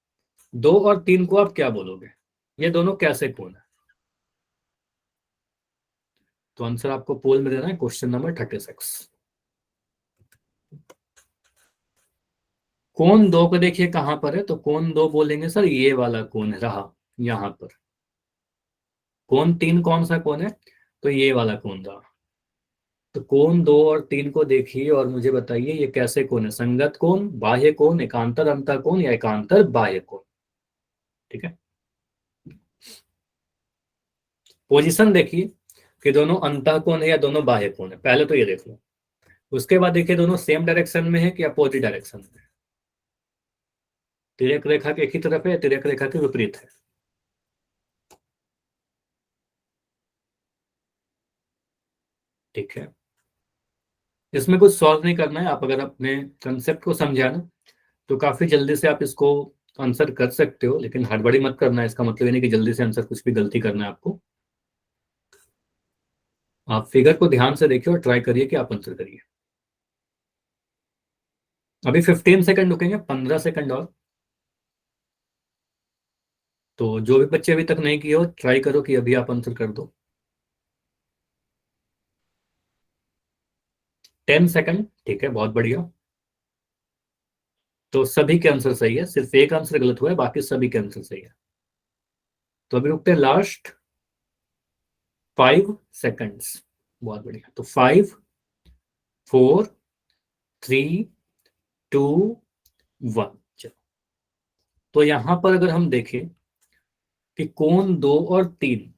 2 और 3 को आप क्या बोलोगे? ये दोनों कैसे कोण है? तो आंसर आपको पोल में देना है, क्वेश्चन नंबर 36। कोण दो को देखिए कहां पर है, तो कोण दो बोलेंगे सर ये वाला कोण रहा यहां पर। कोण तीन कौन सा कोण है, तो ये वाला कोण रहा। तो कोण दो और तीन को देखिए और मुझे बताइए ये कैसे कोण है, संगत कोण, बाह्य कोण, एकांतर अंतः कोण या एकांतर बाह्य कोण। ठीक है, पोजीशन देखिए कि दोनों अंतः कोण है या दोनों बाह्य कोण है, पहले तो ये देख लो। उसके बाद देखिए दोनों सेम डायरेक्शन में है कि अपोजिट डायरेक्शन में है। तिर्यक रेखा के एक ही तरफ है या तिर्यक रेखा के विपरीत है। ठीक है, इसमें कुछ सॉल्व नहीं करना है, आप अगर अपने कंसेप्ट को समझा ना तो काफी जल्दी से आप इसको आंसर कर सकते हो, लेकिन हड़बड़ी मत करना है, इसका मतलब ये नहीं कि जल्दी से आंसर कुछ भी गलती करना है आपको। आप फिगर को ध्यान से देखिए और ट्राई करिए कि आप आंसर करिए। अभी 15 सेकंड रुकेंगे, 15 सेकंड और। तो जो भी बच्चे अभी तक नहीं किए हो ट्राई करो कि अभी आप आंसर कर दो। 10 सेकंड, ठीक है, बहुत बढ़िया। तो सभी के आंसर सही है, सिर्फ एक आंसर गलत हुआ है, बाकी सभी के आंसर सही है। तो अभी रुकते हैं लास्ट 5 सेकंड्स। बहुत बढ़िया, तो 5, 4, 3, 2, 1। चलो, तो यहां पर अगर हम देखें कि कोण दो और तीन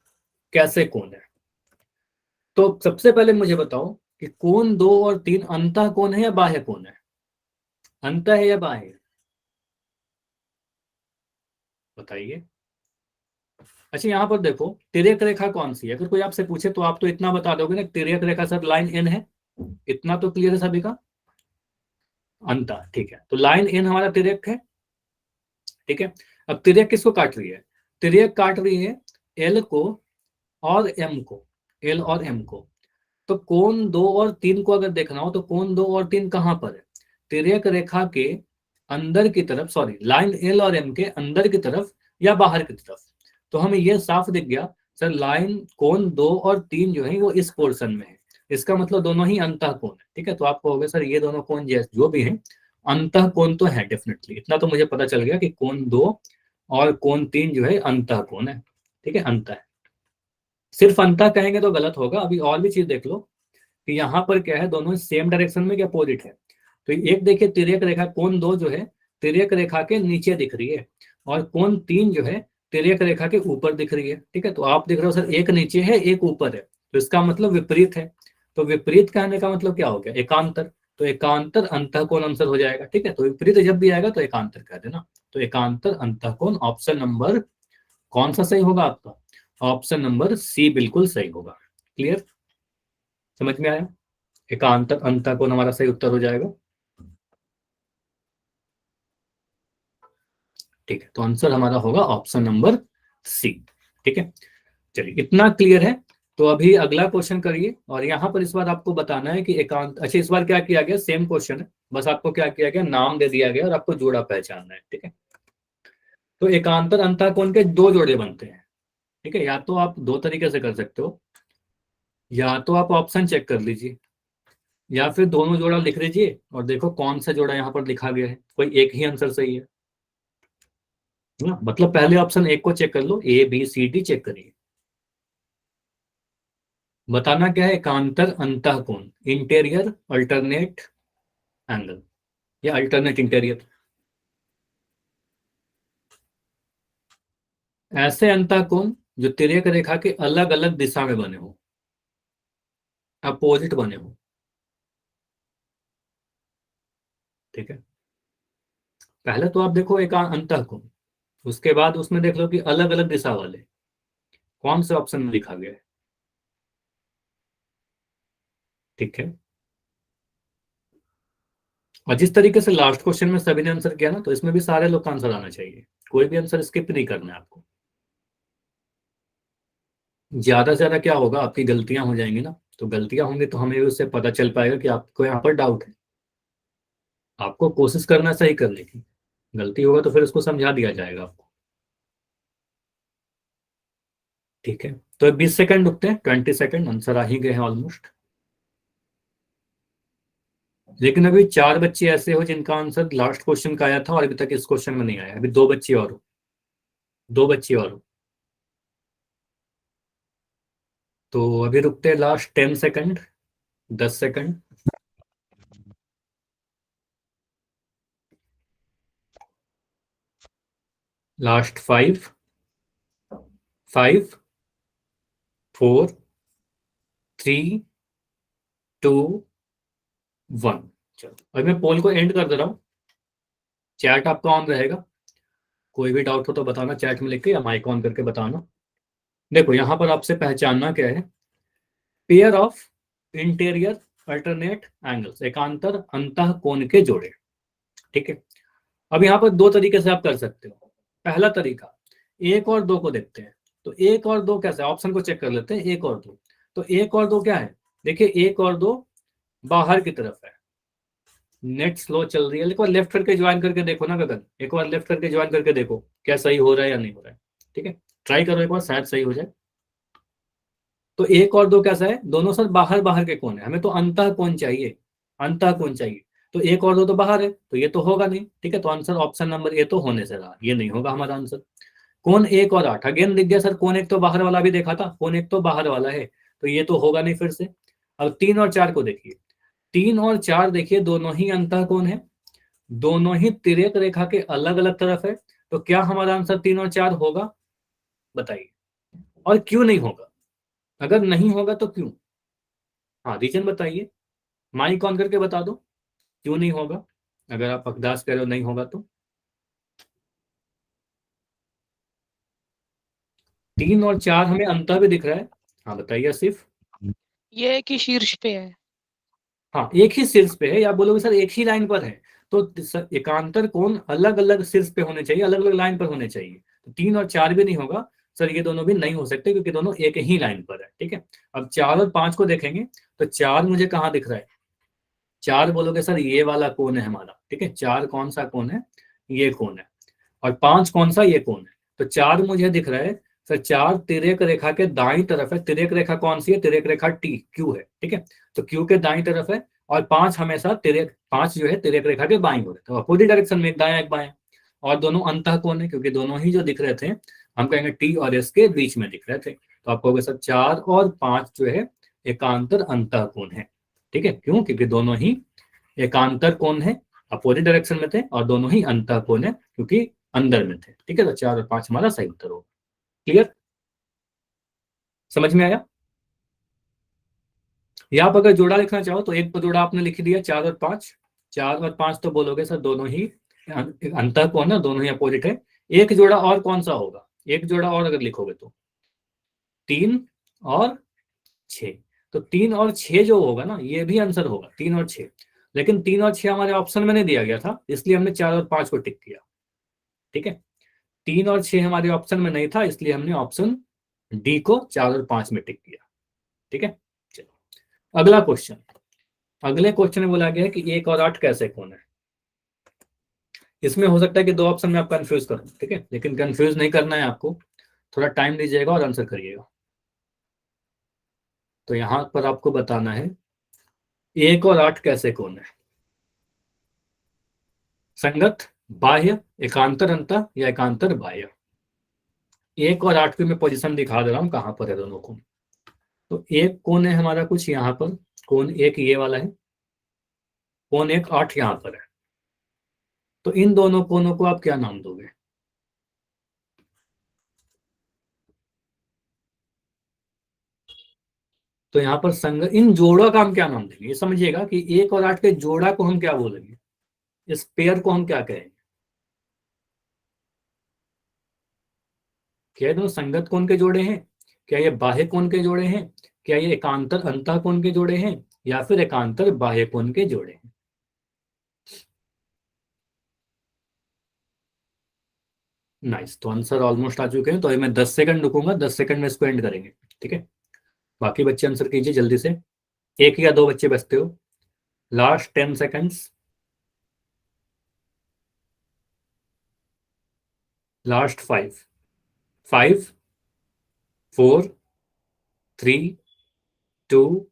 कैसे कोण है, तो सबसे पहले मुझे बताओ कि कोण दो और तीन अंतः कोण है या बाह्य कोण है, अंतः है या बाह्य, बताइए। अच्छा यहाँ पर देखो तिर्यक रेखा कौन सी है, अगर कोई आपसे पूछे तो आप तो इतना बता दोगे ना, तिर्यक रेखा सर लाइन एन है, इतना तो क्लियर है सभी का। अंतः, ठीक है, तो लाइन एन हमारा तिर्यक है। ठीक है, अब तिर्यक किसको काट रही है, तिर्यक काट रही है एल को और एम को, एल और एम को। तो कोण दो और तीन को अगर देखना हो तो कोण दो और तीन कहां पर है, तिर्यक रेखा के अंदर की तरफ, सॉरी लाइन एल और एम के अंदर की तरफ या बाहर की तरफ। तो हमें यह साफ दिख गया सर, लाइन कोण दो और तीन जो है वो इस पोर्शन में है, इसका मतलब दोनों ही अंतः कोण है। ठीक है, तो आपको हो गया सर ये दोनों कोण जो भी है अंतः कोण तो है डेफिनेटली, इतना तो मुझे पता चल गया कि कोण दो और कोण तीन जो है अंतः कोण है। ठीक है, अंतः है। सिर्फ अंतः कहेंगे तो गलत होगा, अभी और भी चीज देख लो कि यहाँ पर क्या है, दोनों सेम डायरेक्शन में क्या अपोजिट है। तो एक देखिए तिर्यक रेखा कोण दो जो है तिर्यक रेखा के नीचे दिख रही है, और कोण तीन जो है तिर्यक रेखा के ऊपर दिख रही है। ठीक है, तो आप देख रहे हो सर एक नीचे है एक ऊपर है, तो इसका मतलब विपरीत है। तो विपरीत कहने का मतलब क्या हो गया, एकांतर। तो एकांतर अंतःकोण आंसर हो जाएगा। ठीक है, तो विपरीत जब भी आएगा तो एकांतर कह देना। तो एकांतर अंतःकोण ऑप्शन नंबर कौन सा सही होगा आपका, ऑप्शन नंबर सी बिल्कुल सही होगा। क्लियर, समझ में आया, एकांतर अंतःकोण हमारा सही उत्तर हो जाएगा। ठीक है, तो आंसर हमारा होगा ऑप्शन नंबर सी। ठीक है, चलिए इतना क्लियर है। तो अभी अगला क्वेश्चन करिए, और यहाँ पर इस बार आपको बताना है कि एकांत, अच्छा इस बार क्या किया गया, सेम क्वेश्चन है, बस आपको क्या किया गया, नाम दे दिया गया और आपको जोड़ा पहचानना है। ठीक है, तो एकांतर अंतःकोण के दो जोड़े बनते हैं। ठीक है, या तो आप दो तरीके से कर सकते हो, या तो आप ऑप्शन चेक कर लीजिए, या फिर दोनों जोड़ा लिख लीजिए और देखो कौन सा जोड़ा यहाँ पर लिखा गया है, कोई एक ही आंसर सही है ना। मतलब पहले ऑप्शन एक को चेक कर लो, A B C D check करिए। बताना क्या है, एकांतर अंतःकोण, इंटीरियर अल्टरनेट एंगल या अल्टरनेट इंटीरियर। ऐसे अंतःकोण जो तिर्यक रेखा के अलग अलग दिशा में बने हो, अपोजिट बने हो। ठीक है, पहले तो आप देखो एक अंतःकोण, उसके बाद उसमें देख लो कि अलग अलग दिशा वाले कौन से ऑप्शन में लिखा गया है। ठीक है, और जिस तरीके से लास्ट क्वेश्चन में सभी ने आंसर किया ना, तो इसमें भी सारे लोग का आंसर आना चाहिए, कोई भी आंसर स्किप नहीं करना है आपको। ज्यादा से ज्यादा क्या होगा, आपकी गलतियां हो जाएंगी ना, तो गलतियां होंगी तो हमें भी उससे पता चल पाएगा कि आपको यहाँ पर डाउट है। आपको कोशिश करना है सही करने की, गलती होगा तो फिर उसको समझा दिया जाएगा आपको। ठीक है, तो 20 सेकंड रुकते हैं, 20 सेकंड, आंसर आ ही गए हैं ऑलमोस्ट। लेकिन अभी 4 बच्चे ऐसे हो जिनका आंसर लास्ट क्वेश्चन का आया था और अभी तक इस क्वेश्चन में नहीं आया। अभी 2 बच्चे और हो, 2 बच्चे और हो। तो अभी रुकते हैं लास्ट 10 सेकंड, 10 सेकंड। लास्ट 5, 5, 4, 3, 2, 1। चलो अभी मैं पोल को एंड कर दे रहा हूँ। चैट आपका ऑन रहेगा, कोई भी डाउट हो तो बताना चैट में लिख के, या माइक ऑन करके बताना। देखो यहाँ पर आपसे पहचानना क्या है, pair of interior alternate angles, एकांतर अंतः कोण के जोड़े। ठीक है, अब यहाँ पर 2 तरीके से आप कर सकते हो। पहला तरीका, 1 और 2 को देखते हैं। तो 1 और 2 कैसे, ऑप्शन को चेक कर लेते हैं। 1 और 2, तो 1 और 2 क्या है, देखिए 1 और 2 बाहर की तरफ है, नेट स्लो चल रही है। एक बार लेफ्ट करके ज्वाइन करके देखो ना गगन, एक बार लेफ्ट करके ज्वाइन करके देखो क्या सही हो रहा है या नहीं हो रहा है। ठीक है, ट्राई करो एक बार, शायद सही हो जाए। तो 1 और 2 कैसा है, दोनों सर बाहर बाहर के कोण है, हमें तो अंतः कोण चाहिए, अंतः कोण चाहिए। तो 1 और 2 तो बाहर है, तो ये तो होगा नहीं। ठीक है, तो आंसर ऑप्शन नंबर ए तो होने से रहा, ये नहीं होगा हमारा आंसर। कोण 1 और 8 अगेन दिख गया सर, कोण 1 तो बाहर वाला भी देखा था, कोण 1 तो बाहर वाला है, तो ये तो होगा नहीं फिर से। अब 3 और 4 को देखिए, 3 और 4 देखिए दोनों ही अंतः कोण है, दोनों ही तिर्यक रेखा के अलग अलग तरफ है। तो क्या हमारा आंसर 3 और 4 होगा, बताइए। और क्यों नहीं होगा, अगर नहीं होगा तो क्यों, हाँ रीजन बताइए, माइक ऑन करके बता दो क्यों नहीं होगा, अगर आप अकदास कह रहे हो नहीं होगा तो। 3 और 4 हमें अंतर भी दिख रहा है, हाँ बताइए सिर्फ। ये एक ही शीर्ष पे है। हाँ एक ही शीर्ष पे है, या बोलोगे सर एक ही लाइन पर है, तो एकांतर कोण अलग अलग शीर्ष पे होने चाहिए, अलग अलग लाइन पर होने चाहिए। तो 3 और 4 भी नहीं होगा सर, ये दोनों भी नहीं हो सकते क्योंकि दोनों एक ही लाइन पर है। ठीक है, अब 4 और 5 को देखेंगे, तो 4 मुझे कहाँ दिख रहा है, 4 बोलोगे सर ये वाला कोण है हमारा। ठीक है, 4 कौन सा कोण है, ये कोण है। और 5 कौन सा, ये कोण है। तो 4 मुझे दिख रहा है सर, 4 तिर्यक रेखा के दाईं तरफ है। तिर्यक रेखा कौन सी है, तिर्यक रेखा टी क्यू है। ठीक है, तो क्यू के दाईं तरफ है। और 5 हमेशा तिर्यक, 5 जो है तिर्यक रेखा के बाईं ओर है, तो अपोजिट डायरेक्शन में, एक दाया एक बाया। और दोनों अंतः कोण है, क्योंकि दोनों ही जो दिख रहे थे, हम कहेंगे टी और एस के बीच में दिख रहे थे, तो आप कहोगे सर 4 और 5 जो है एकांतर अंतः कोण है। ठीक है, क्यों, क्योंकि दोनों ही एकांतर कोण है, अपोजिट डायरेक्शन में थे, और दोनों ही अंतः कोण है क्योंकि अंदर में थे। ठीक है, तो 4 और 5 हमारा सही उत्तर होगा। क्लियर, समझ में आया। या आप अगर जोड़ा लिखना चाहो तो एक तो जोड़ा आपने लिख दिया 4 और 5, 4 और 5 तो बोलोगे सर दोनों ही अंतः कोण है, दोनों ही अपोजिट है। एक जोड़ा और कौन सा होगा, एक जोड़ा और अगर लिखोगे तो 3 और 6। तो 3 और 6 जो होगा ना, ये भी आंसर होगा 3 और 6। लेकिन 3 और 6 हमारे ऑप्शन में नहीं दिया गया था, इसलिए हमने 4 और 5 को टिक किया। ठीक है, 3 और 6 हमारे ऑप्शन में नहीं था, इसलिए हमने ऑप्शन डी को 4 और 5 में टिक किया। ठीक है, चलो अगला क्वेश्चन। अगले क्वेश्चन में बोला गया है कि 1 और 8 कैसे कोण है। इसमें हो सकता है कि 2 ऑप्शन में आप कंफ्यूज करो, ठीक है, लेकिन कंफ्यूज नहीं करना है आपको, थोड़ा टाइम दीजिएगा और आंसर करिएगा। तो यहां पर आपको बताना है 1 और 8 कैसे कोण है, संगत, बाह्य, एकांतर अंतः या एकांतर बाह्य। 1 और 8 की मैं पोजीशन दिखा दे रहा हूं कहां पर है दोनों कोण। तो एक कोण है हमारा कुछ यहाँ पर, कोण एक ये वाला है, कोण एक 8 यहाँ पर है। तो इन दोनों कोणों को आप क्या नाम दोगे, तो यहाँ पर संग, इन जोड़ों का हम क्या नाम देंगे, ये समझिएगा कि 1 और 8 के जोड़ा को हम क्या बोलेंगे, इस पेयर को हम क्या कहेंगे। क्या ये दोनों संगत कोण के जोड़े हैं, क्या ये बाह्य कोण के जोड़े हैं, क्या ये एकांतर अंतः कोण के जोड़े हैं, या फिर एकांतर बाह्य कोण के जोड़े हैं। नाइस, तो आंसर ऑलमोस्ट आ चुके हैं। तो मैं 10 सेकंड रुकूंगा, 10 सेकंड में इसको एंड करेंगे। ठीक है, बाकी बच्चे आंसर कीजिए जल्दी से, एक या दो बच्चे बचते हो। Last 10 seconds, last 5, 5, 4, 3, 2,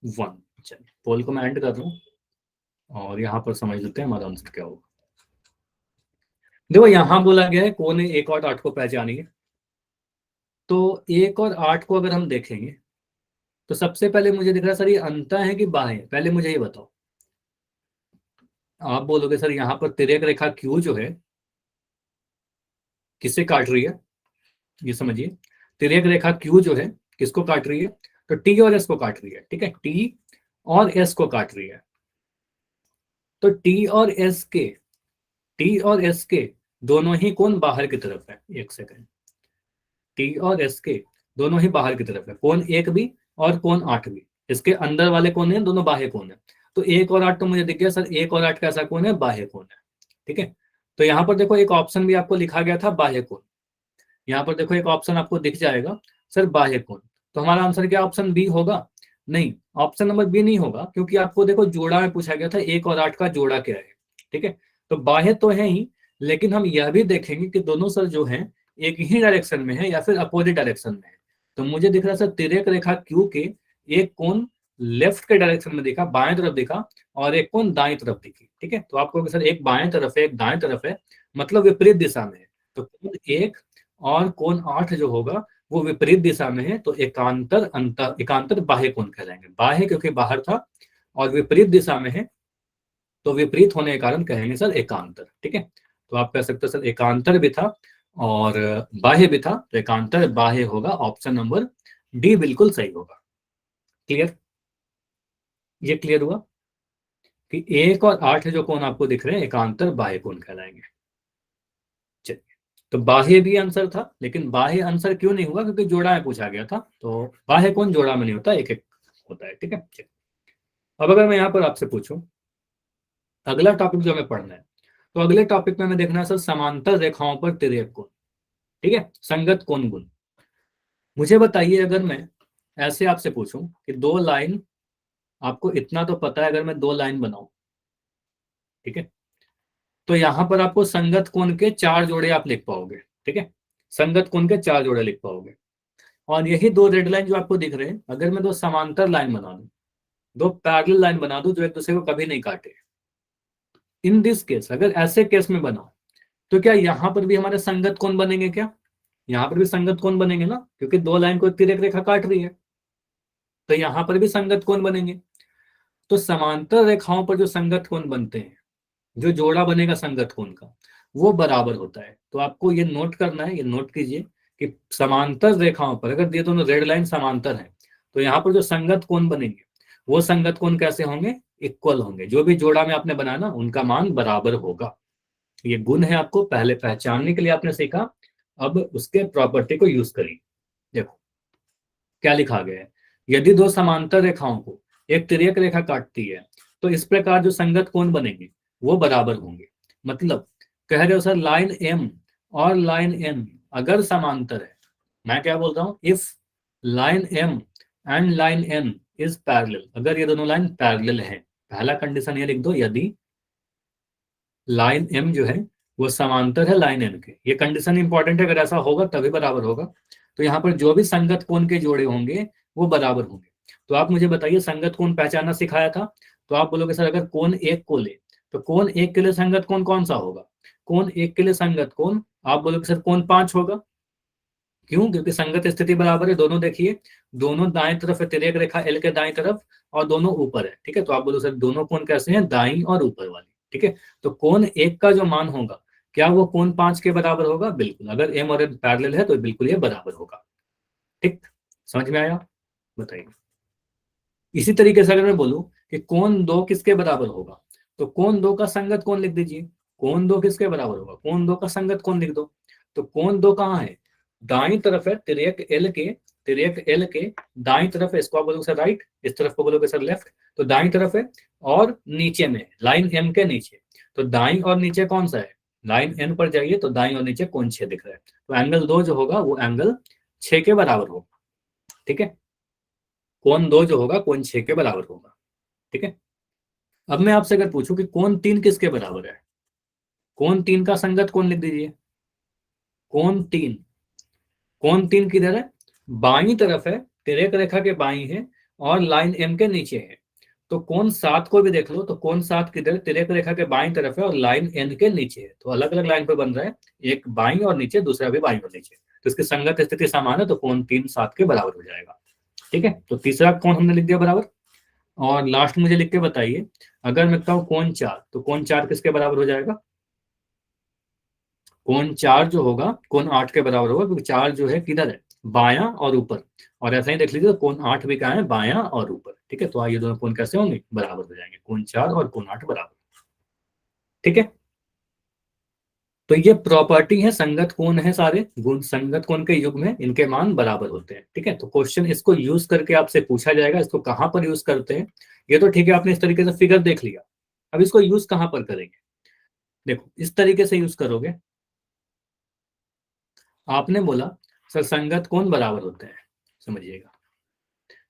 1। चलिए पोल को मैं एंड कर दूं। और यहाँ पर समझ लेते हैं हमारा आंसर क्या होगा। देखो यहाँ बोला गया है कोण 1 और 8 को पहचानिए। तो 1 और 8 को अगर हम देखेंगे तो सबसे पहले मुझे दिख रहा है सर ये अंतर है कि बाह्य है, पहले मुझे ये बताओ। आप बोलोगे सर यहाँ पर तिर्यक रेखा क्यू जो है किससे काट रही है, ये समझिए। तिर्यक रेखा क्यू जो है किसको काट रही है, तो टी और एस को काट रही है, ठीक है, टी और एस को काट रही है। तो टी और एस के दोनों ही कोण बाहर की तरफ है। एक सेकंड, टी और एस के दोनों ही बाहर की तरफ है, कोण 1 भी और कोण 8 भी। इसके अंदर वाले कोण है दोनों बाह्य कोण है। तो 1 और 8 तो मुझे दिख गया सर, 1 और 8 कैसा कोण है, बाह्य कोण है, ठीक है। तो यहाँ पर देखो एक ऑप्शन भी आपको लिखा गया था बाह्य कोण, यहाँ पर देखो एक ऑप्शन आपको दिख जाएगा सर बाह्य कोण। तो हमारा आंसर क्या ऑप्शन बी होगा? नहीं, ऑप्शन नंबर बी नहीं होगा, क्योंकि आपको देखो जोड़ा में पूछा गया था 1 और 8 का जोड़ा क्या है, ठीक है। तो बाह्य तो है ही, लेकिन हम यह भी देखेंगे कि दोनों सर जो है एक ही डायरेक्शन में है या फिर अपोजिट डायरेक्शन में है। तो मुझे दिख रहा है सर तिर्यक रेखा क्यू के एक कोण लेफ्ट के डायरेक्शन में दिखा, बाएं तरफ दिखा, और एक कोण दाएं तरफ दिखी, ठीक है। तो आपको सर एक बाएं तरफ है एक दाएं तरफ है, मतलब विपरीत दिशा में है। तो कोण 1 और कोण 8 जो होगा वो विपरीत दिशा में है, तो एकांतर बाह्य कोण कहलाएंगे। बाह्य क्योंकि बाहर था और विपरीत दिशा में है, तो विपरीत होने के कारण कहेंगे सर एकांतर, ठीक है। तो आप कह सकते हो सर एकांतर भी था और बाह्य भी था, तो एकांतर बाह्य होगा, ऑप्शन नंबर डी बिल्कुल सही होगा। क्लियर? ये क्लियर हुआ कि 1 और 8 जो कोण आपको दिख रहे हैं एकांतर बाह्य कोण कहलाएंगे। चलिए, तो बाह्य भी आंसर था, लेकिन बाह्य आंसर क्यों नहीं हुआ, क्योंकि जोड़ा में पूछा गया था। तो बाह्य कोण जोड़ा में नहीं होता, एक एक होता है, ठीक है। चलिए, अब अगर मैं यहाँ पर आपसे पूछूं अगला टॉपिक जो हमें पढ़ना है, तो अगले टॉपिक में हमें देखना है सर समांतर रेखाओं पर तिर्यक कोण, ठीक है, संगत कोण गुण। मुझे बताइए अगर मैं ऐसे आपसे पूछूं कि दो लाइन, आपको इतना तो पता है अगर मैं दो लाइन बनाऊं, ठीक है, तो यहां पर आपको संगत कोण के 4 जोड़े आप लिख पाओगे, ठीक है, संगत कोण के 4 जोड़े लिख पाओगे। और यही दो रेड लाइन जो आपको दिख रहे हैं, अगर मैं दो समांतर लाइन बना दूं, दो पैरेलल लाइन बना दूं जो एक दूसरे को कभी नहीं काटे, इन दिस केस अगर ऐसे केस में बनाओ, तो क्या यहां पर भी हमारे संगत कोण बनेंगे क्या? यहां पर भी संगत कोण बनेंगे ना, क्योंकि दो लाइन को तिर्यक रेखा काट रही है, तो यहां पर भी संगत कोण बनेंगे। तो समांतर रेखाओं पर जो संगत कोण बनते हैं, जो जोड़ा बनेगा संगत कोण का, वो बराबर होता है। तो आपको ये नोट करना है, ये नोट कीजिए कि समांतर रेखाओं पर अगर ये दोनों रेड लाइन समांतर है, तो यहाँ पर जो संगत कोण बनेंगे वो संगत कोण कैसे होंगे, इक्वल होंगे। जो भी जोड़ा में आपने बनाया ना उनका मान बराबर होगा। ये गुण है, आपको पहले पहचानने के लिए आपने सीखा, अब उसके प्रॉपर्टी को यूज करिए। देखो क्या लिखा गया है, यदि दो समांतर रेखाओं को एक तिर्यक रेखा काटती है, तो इस प्रकार जो संगत कोण बनेंगे वो बराबर होंगे। मतलब कह रहे हो सर लाइन एम और लाइन एन अगर समांतर है, मैं क्या बोल रहा हूं, if line M and line N is parallel, अगर ये दोनों लाइन पैरेलल है, पहला कंडीशन ये लिख दो, यदि लाइन एम जो है वो समांतर है लाइन एन के, ये कंडीशन इंपॉर्टेंट है, अगर ऐसा होगा तभी बराबर होगा। तो यहाँ पर जो भी संगत कोण के जोड़े होंगे वो बराबर होंगे। तो आप मुझे बताइए संगत कोण पहचानना सिखाया था, तो आप बोलोगे सर अगर कोण 1 को ले, तो कोण 1 के लिए संगत कोण कौन सा होगा, कोण 1 के लिए संगत कोण आप बोलोगे सर कोण 5 होगा। क्यों? क्योंकि संगत स्थिति बराबर है, दोनों देखिए, दोनों दाएं तरफ है, तिर्यक रेखा एल के दाएं तरफ, और दोनों ऊपर है, ठीक है। तो आप बोलो सर दोनों कोण कैसे हैं, दाईं और ऊपर वाली, ठीक है। तो कोण 1 का जो मान होगा क्या वो कोण 5 के बराबर होगा? बिल्कुल, अगर एम और एन पैरेलल है तो बिल्कुल ये बराबर होगा। ठीक, समझ में आया? बताइए। इसी तरीके से अगर मैं बोलूं कि कोण 2 किसके बराबर होगा, तो कोण 2 का संगत कोण लिख दीजिए। कोण 2 किसके बराबर होगा, कोण 2 का संगत कोण लिख दो। तो कोण 2 कहाँ है, दाईं तरफ है, तिर्यक एल के दाईं तरफ है, इसको आप बोलोगे सर राइट, इस तरफ को बोलोगे सर लेफ्ट। तो दाईं तरफ है और नीचे में लाइन एम के नीचे, तो दाईं और नीचे कौन सा है, लाइन एन पर जाइए तो दाईं और नीचे कोण 6 दिख रहा है। तो एंगल 2 जो होगा वो एंगल 6 के बराबर होगा, ठीक है। कोण 2 जो होगा कोण 6 के बराबर होगा, ठीक है। अब मैं आपसे अगर पूछूं कि कोण 3 किसके बराबर है, कोण 3 का संगत कोण लिख दीजिए। कोण 3 किधर है, बाईं तरफ है, तिर्यक रेखा के बाईं है और लाइन एम के नीचे है। तो कोण 7 को भी देख लो, तो कोण 7 किधर, तिर्यक रेखा के बाईं तरफ है और लाइन एन के नीचे है, तो अलग अलग लाइन पर बन रहा है, एक बाईं और नीचे, दूसरा भी बाईं और नीचे, तो इसकी संगत स्थिति समान है, तो कोण 3 7 के बराबर हो जाएगा। ठीक है, तो तीसरा कोण हमने लिख दिया बराबर। और लास्ट मुझे लिख के बताइए, अगर मैं कहता हूँ कोण 4, तो कोण 4 किसके बराबर हो जाएगा? कोण 4 जो होगा कोण 8 के बराबर होगा, क्योंकि 4 जो है किधर है, बायां और ऊपर, और ऐसा ही देख लीजिए, तो कोण 8 भी कहाँ है, बायां और ऊपर। ठीक है, तो ये दोनों कोण कैसे होंगे, बराबर हो जाएंगे, कोण 4 और कोण 8 बराबर। ठीक है, तो ये प्रॉपर्टी है, संगत कोण है सारे, गुण संगत कोण के युग में इनके मान बराबर होते हैं। ठीक है, तो क्वेश्चन इसको यूज करके आपसे पूछा जाएगा, इसको कहां पर यूज करते हैं ये तो ठीक है, आपने इस तरीके से फिगर देख लिया, अब इसको यूज कहां पर करेंगे? देखो इस तरीके से यूज करोगे, आपने बोला सर संगत कोण बराबर होते हैं, समझिएगा,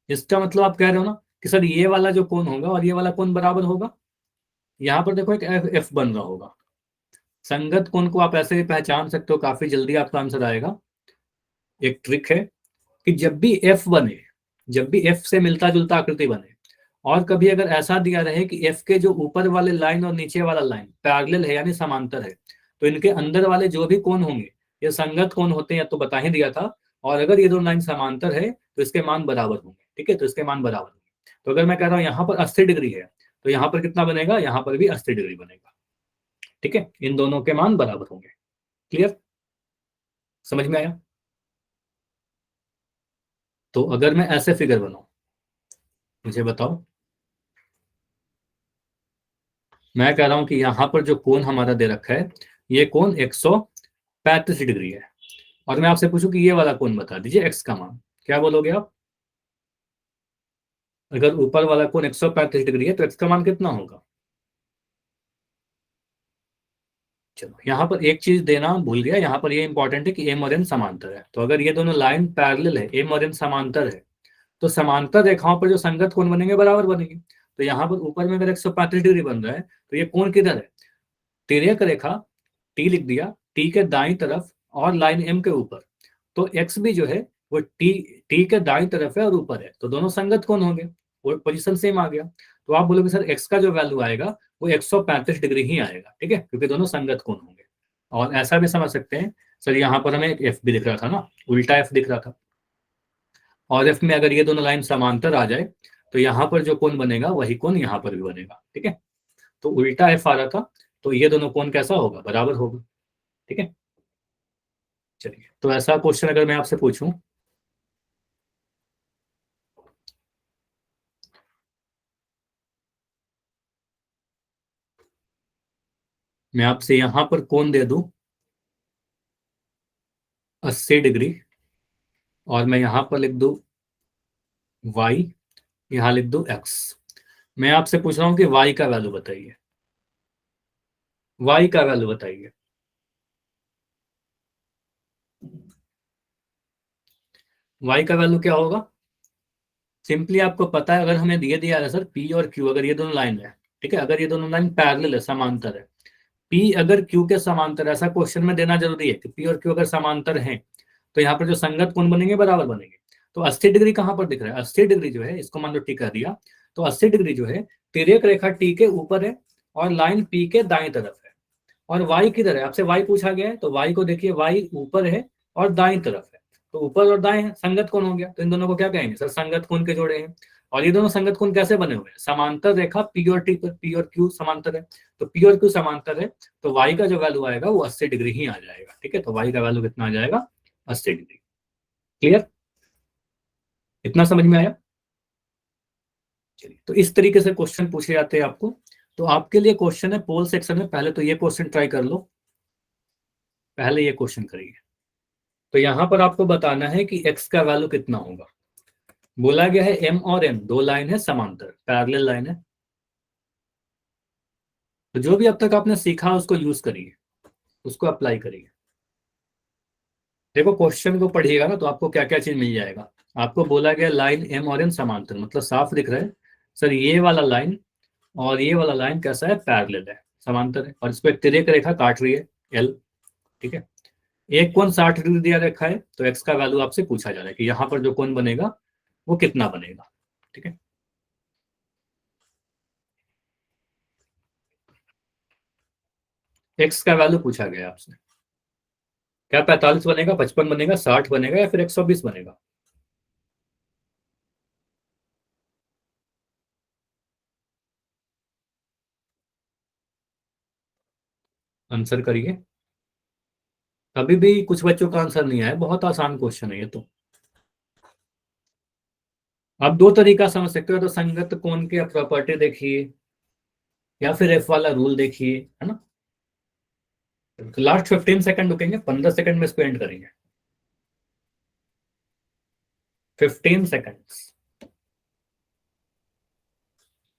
इसका मतलब आप कह रहे हो ना कि सर ये वाला जो कोण होगा और ये वाला कोण बराबर होगा, यहां पर देखो एक एफ बन रहा होगा। संगत कोण को आप ऐसे भी पहचान सकते हो, काफी जल्दी आपका आंसर आएगा। एक ट्रिक है कि जब भी एफ बने, जब भी एफ से मिलता जुलता आकृति बने, और कभी अगर ऐसा दिया रहे कि एफ के जो ऊपर वाले लाइन और नीचे वाला लाइन पैरेलल है यानी समांतर है, तो इनके अंदर वाले जो भी कोण होंगे ये संगत कोण होते हैं, तो बता ही दिया था। और अगर ये दोनों लाइन समांतर है तो इसके मान बराबर होंगे। ठीक है, तो इसके मान बराबर होंगे, तो अगर मैं कह रहा हूँ यहाँ पर 80 डिग्री है, तो यहाँ पर कितना बनेगा, यहाँ पर भी 80 डिग्री बनेगा। ठीक है, इन दोनों के मान बराबर होंगे। क्लियर, समझ में आया? तो अगर मैं ऐसे फिगर बनाऊं, मुझे बताओ, मैं कह रहा हूं कि यहां पर जो कोण हमारा दे रखा है ये कोण 135 डिग्री है, और मैं आपसे पूछूं कि ये वाला कोण बता दीजिए एक्स का मान, क्या बोलोगे आप? अगर ऊपर वाला कोण 135 डिग्री है तो एक्स का मान कितना होगा? चलो यहाँ पर एक चीज देना भूल गया, यहाँ पर ये इंपॉर्टेंट है कि एम और एन समांतर है, तो अगर ये दोनों लाइन पैरेलल है, एम और एन समांतर है, तो समांतर रेखाओं पर जो संगत कोण बनेंगे बराबर बनेंगे। तो यहाँ पर ऊपर में अगर 135 डिग्री बन रहा है, तो ये कोण किधर है, तिर्यक रेखा टी लिख दिया, टी के दाईं तरफ और लाइन एम के ऊपर, तो एक्स भी जो है वो टी टी के दाईं तरफ है और ऊपर है, तो दोनों संगत कोण होंगे, वो पोजीशन सेम आ गया। तो आप बोलोगे सर एक्स का जो वैल्यू आएगा वो 135 डिग्री ही आएगा। ठीक है, क्योंकि दोनों संगत कोण होंगे। और ऐसा भी समझ सकते हैं सर, यहाँ पर हमें एक एफ भी दिख रहा था ना, उल्टा एफ दिख रहा था, और एफ में अगर ये दोनों लाइन समांतर आ जाए तो यहाँ पर जो कोण बनेगा वही कोण यहाँ पर भी बनेगा। ठीक है, तो उल्टा एफ आ रहा था, तो ये दोनों कोण कैसा होगा, बराबर होगा। ठीक है, चलिए, तो ऐसा क्वेश्चन अगर मैं आपसे पूछूं, मैं आपसे यहां पर कोण दे दूं 80 डिग्री, और मैं यहां पर लिख दूं y, यहां लिख दूं x, मैं आपसे पूछ रहा हूं कि y का वैल्यू बताइए, y का वैल्यू बताइए। y का वैल्यू क्या होगा? सिंपली आपको पता है, अगर हमें दिए दिया है सर p और q, अगर ये दोनों लाइन है, ठीक है, अगर ये दोनों लाइन पैरेलल है, समांतर है, p अगर q के समांतर, ऐसा क्वेश्चन में देना जरूरी है कि p और q अगर समांतर हैं, तो यहाँ पर जो संगत कोण बनेंगे बराबर बनेंगे। तो 80 डिग्री कहां पर दिख रहा है, 80 डिग्री जो है, इसको मान लो टी कर दिया, तो 80 डिग्री जो है तिर्यक रेखा टी के ऊपर है और लाइन पी के दाएं तरफ है, और वाई किधर है, आपसे वाई पूछा गया है, तो वाई को देखिए, वाई ऊपर है और दाएं तरफ है, तो ऊपर और दाएं है, संगत कोण हो गया, तो इन दोनों को क्या कहेंगे सर, संगत कोण के जोड़े हैं। और ये दोनों संगत कोण कैसे बने हुए हैं, समांतर रेखा पी और टी पर, पी और क्यू समांतर है, तो पी और क्यू समांतर है, तो वाई का जो वैल्यू आएगा वो 80 डिग्री ही आ जाएगा। ठीक है, तो वाई का वैल्यू कितना आ जाएगा, 80 डिग्री। क्लियर, इतना समझ में आया? चलिए, तो इस तरीके से क्वेश्चन पूछे जाते हैं आपको। तो आपके लिए क्वेश्चन है पोल सेक्शन में, पहले तो ये क्वेश्चन ट्राई कर लो, पहले ये क्वेश्चन करिए। तो यहां पर आपको बताना है कि x का वैल्यू कितना होगा। बोला गया है m और n दो लाइन है समांतर, पैरेलल लाइन है, तो जो भी अब तक आपने सीखा उसको यूज करिए, उसको अप्लाई करिए। देखो क्वेश्चन को पढ़िएगा ना, तो आपको क्या क्या चीज मिल जाएगा। आपको बोला गया लाइन m और n समांतर, मतलब साफ दिख रहा है सर, ये वाला लाइन और ये वाला लाइन कैसा है, पैरेलल है, समांतर है, और इस पर एक तिर्यक रेखा काट रही है l। ठीक है, एक कोण 60 डिग्री दिया रखा है, तो x का वैल्यू आपसे पूछा जा रहा है कि यहाँ पर जो कोण बनेगा वो कितना बनेगा। ठीक है, एक्स का वैल्यू पूछा गया आपसे, क्या 45 बनेगा, 55 बनेगा, 60 बनेगा या फिर 120 बनेगा? आंसर करिए। अभी भी कुछ बच्चों का आंसर नहीं आया, बहुत आसान क्वेश्चन है ये तो। आप दो तरीका समझ सकते हो, तो संगत कोण की प्रॉपर्टी देखिए या फिर एफ वाला रूल देखिए, है ना। लास्ट 15 सेकंड रुकेंगे, 15 सेकंड में इसको एंड करेंगे। 15 सेकंड।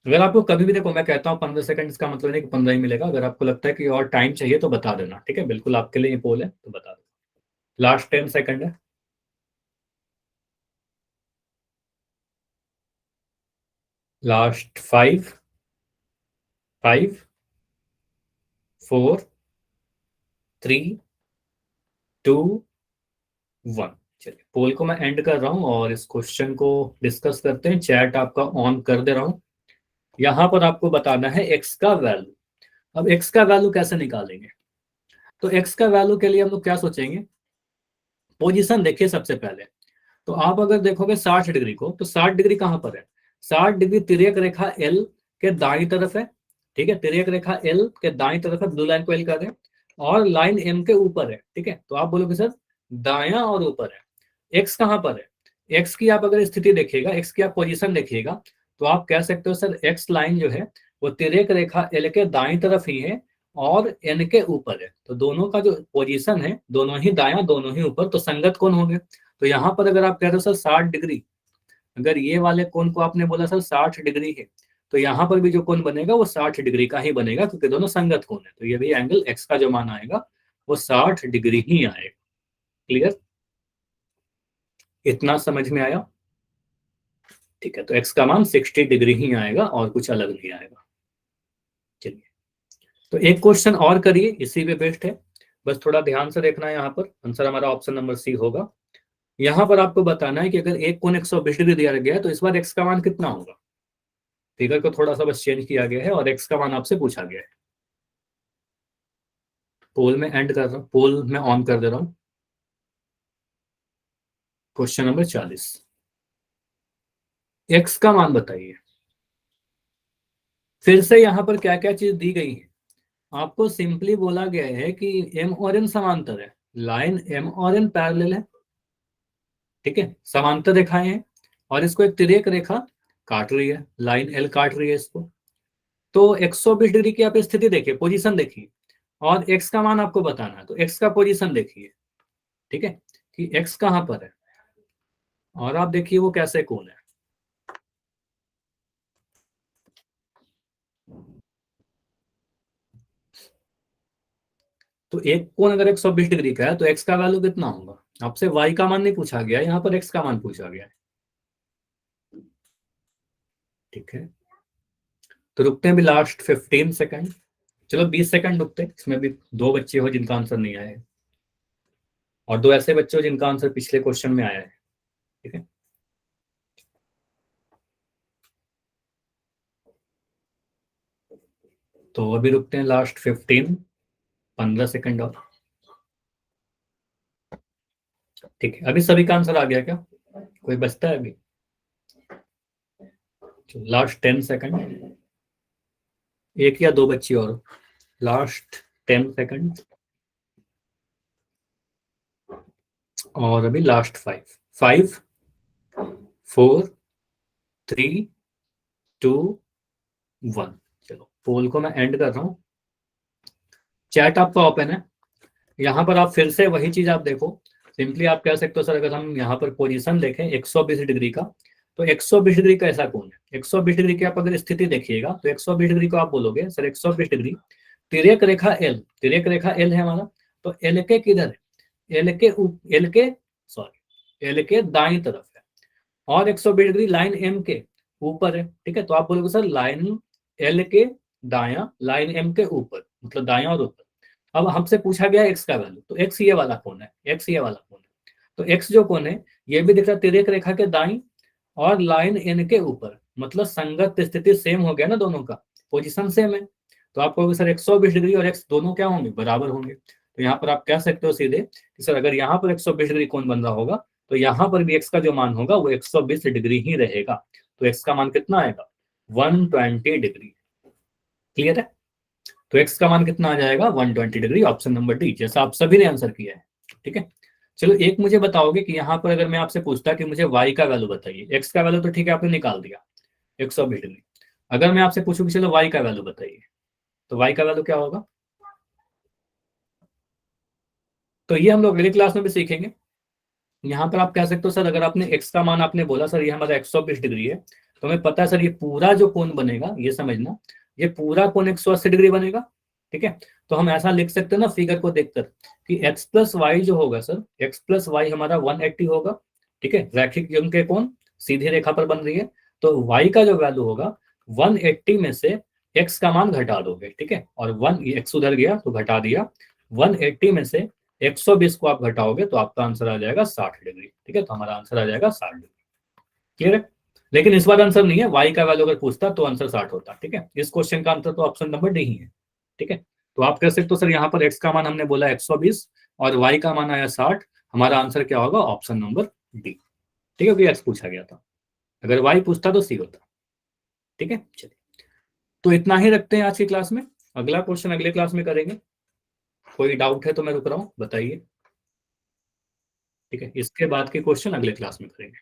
अगर आपको कभी भी, देखो मैं कहता हूँ 15 सेकंड, इसका मतलब नहीं कि 15 ही मिलेगा। अगर आपको लगता है कि और टाइम चाहिए तो बता देना, ठीक है, बिल्कुल आपके लिए ये पोल है, तो बता दो। लास्ट 10 सेकंड है। लास्ट 5, 5, 4, 3, 2, 1। चलिए पोल को मैं एंड कर रहा हूँ और इस क्वेश्चन को डिस्कस करते हैं। चैट आपका ऑन कर दे रहा हूँ। यहाँ पर आपको बताना है एक्स का वैल्यू। अब एक्स का वैल्यू कैसे निकालेंगे? तो एक्स का वैल्यू के लिए हम लोग क्या सोचेंगे? पोजीशन देखिए सबसे पहले। तो आप अगर देखोगे 60 डिग्री को, तो 60 डिग्री कहाँ पर है? 60 डिग्री तिर्यक रेखा एल के दाई तरफ है। ठीक है, तिर्यक रेखा एल के दाई तरफ है, ब्लू लाइन को एल कर रहे हैं, और लाइन एम के ऊपर है। ठीक है, तो आप बोलोगे सर दाया और ऊपर है। एक्स कहाँ पर है? एक्स की आप अगर स्थिति देखिएगा, एक्स की आप पोजीशन देखिएगा, तो आप कह सकते हो सर एक्स लाइन जो है वो तिर्यक रेखा एल के दाई तरफ ही है और एन के ऊपर है। तो दोनों का जो पोजीशन है, दोनों ही दाया दोनों ही ऊपर, तो संगत कौन होंगे? तो यहाँ पर अगर आप कह रहे हो सर 60 डिग्री, अगर ये वाले कोण को आपने बोला सर 60 डिग्री है, तो यहाँ पर भी जो कोण बनेगा वो 60 डिग्री का ही बनेगा, क्योंकि दोनों संगत कोण है। तो ये भी एंगल एक्स का जो मान आएगा वो 60 डिग्री ही आएगा। क्लियर? इतना समझ में आया? ठीक है, तो एक्स का मान 60 डिग्री ही आएगा और कुछ अलग नहीं आएगा। चलिए, तो एक क्वेश्चन और करिए, इसी पे बेस्ड है, बस थोड़ा ध्यान से देखना है। यहाँ पर आंसर हमारा ऑप्शन नंबर सी होगा। यहाँ पर आपको बताना है कि अगर एक कोण 120 डिग्री दिया गया है, तो इस बार एक्स का मान कितना होगा? फिगर को थोड़ा सा बस चेंज किया गया है और एक्स का मान आपसे पूछा गया है। पोल में एंड कर रहा हूँ, पोल में ऑन कर दे रहा हूँ। क्वेश्चन नंबर 40, एक्स का मान बताइए। फिर से यहाँ पर क्या क्या चीज दी गई है? आपको सिंपली बोला गया है कि एम और एन समांतर है, लाइन एम और एन पैरेलल है। ठीक है, समांतर रेखाएं हैं और इसको एक तिर्यक रेखा काट रही है, लाइन एल काट रही है इसको। तो 120 डिग्री की आप स्थिति देखिए, पोजीशन देखिए, और एक्स का मान आपको बताना है, तो एक्स का पोजीशन देखिए। ठीक है, कि एक्स कहां पर है, और आप देखिए वो कैसे कोण है। तो एक कोण अगर 120 डिग्री का है, तो एक्स का वैल्यू कितना होगा? आपसे वाई का मान नहीं पूछा गया, यहाँ पर एक्स का मान पूछा गया है। ठीक है, तो रुकते हैं भी लास्ट 15 सेकंड। चलो 20 सेकंड रुकते हैं, इसमें भी दो बच्चे हो जिनका आंसर नहीं आया है, और दो ऐसे बच्चे हो जिनका आंसर पिछले क्वेश्चन में आया है। ठीक है, तो अभी रुकते हैं लास्ट 15 सेकंड और। ठीक है, अभी सभी का आंसर आ गया क्या? कोई बचता है अभी? लास्ट 10 सेकंड, एक या दो बच्ची और। लास्ट 10 सेकंड, और अभी लास्ट 5, 5, 4, 3, 2, 1। चलो पोल को मैं एंड कर रहा हूँ। चैट आपका ओपन है, यहाँ पर आप फिर से वही चीज आप देखो। सिंपली आप कह सकते हो सर, अगर हम यहाँ पर पोजीशन देखें 120 डिग्री का, तो 120 डिग्री का ऐसा कौन है? 120 डिग्री की आप अगर स्थिति देखिएगा, तो 120 डिग्री को आप बोलोगे सर 120 डिग्री तिर्यक रेखा एल, तिर्यक रेखा एल है हमारा, तो एल के किधर है? एल के सॉरी एल के दाई तरफ है, और 120 डिग्री लाइन एम के ऊपर है। ठीक है, तो आप बोलोगे सर लाइन एल के दाया, लाइन एम के ऊपर, मतलब दाया और ऊपर। अब हमसे पूछा गया एक्स का वैल्यू, तो एक्स ये वाला कौन है? एक्स ये वाला कौन है? तो एक्स जो कौन है, ये भी दिख रहा है तिर्यक रेखा के दाई और लाइन एन के ऊपर, मतलब संगत स्थिति सेम हो गया ना दोनों का, पोजीशन सेम है। तो आप कहोगे सर 120 डिग्री और एक्स दोनों क्या होंगे, बराबर होंगे। तो यहाँ पर आप कह सकते हो सीधे कि सर अगर यहाँ पर 120 डिग्री कोण बन रहा होगा तो यहाँ पर भी एक्स का जो मान होगा वो 120 डिग्री ही रहेगा। तो एक्स का मान कितना आएगा, 120 डिग्री। क्लियर है? तो एक्स का मान कितना आ जाएगा, 120 डिग्री, ऑप्शन नंबर डी, जैसा आप सभी ने आंसर किया है। ठीक है, चलो एक मुझे बताओगे कि यहाँ पर अगर मैं आपसे पूछता कि मुझे वाई का वैल्यू बताइए, एक्स का वैल्यू तो ठीक है आपने निकाल दिया 120 डिग्री, अगर मैं आपसे पूछूं कि चलो वाई का वैल्यू बताइए, तो वाई का वैल्यू क्या होगा? तो ये हम लोग अगली क्लास में भी सीखेंगे। यहाँ पर आप कह सकते हो सर अगर आपने एक्स का मान आपने बोला सर ये हमारा 120 डिग्री है, तो हमें पता है सर ये पूरा जो कोण बनेगा, ये समझना, ये पूरा कोण 180 डिग्री बनेगा। ठीक है, तो हम ऐसा लिख सकते हैं ना फिगर को देखकर कि एक्स प्लस वाई जो होगा सर, एक्स प्लस वाई हमारा 180 होगा। ठीक है, रैखिक युग्म के कोण सीधी रेखा पर बन रही है, तो वाई का जो वैल्यू होगा 180 में से एक्स का मान घटा दोगे। ठीक है, और 1 एक्स उधर गया तो घटा दिया, 180 में से 120 को आप घटाओगे तो आपका आंसर आ जाएगा 60 डिग्री। ठीक है, तो हमारा आंसर आ जाएगा 60 डिग्री। क्लियर है? लेकिन इस बार आंसर नहीं है, वाई का वैल्यू अगर पूछता तो आंसर 60 होता। ठीक है, इस क्वेश्चन का आंसर तो ऑप्शन नंबर डी ही है। ठीक है, तो आप कह सकते हो सर यहाँ पर एक्स का मान हमने बोला 120 और वाई का मान आया 60, हमारा आंसर क्या होगा, ऑप्शन नंबर डी। ठीक है, एक्स पूछा गया था, अगर वाई पूछता तो सी होता। ठीक है, चलिए तो इतना ही रखते हैं आज की क्लास में, अगला क्वेश्चन अगले क्लास में करेंगे। कोई डाउट है तो मैं रुक रहा हूँ, बताइए। ठीक है, इसके बाद के क्वेश्चन अगले क्लास में करेंगे।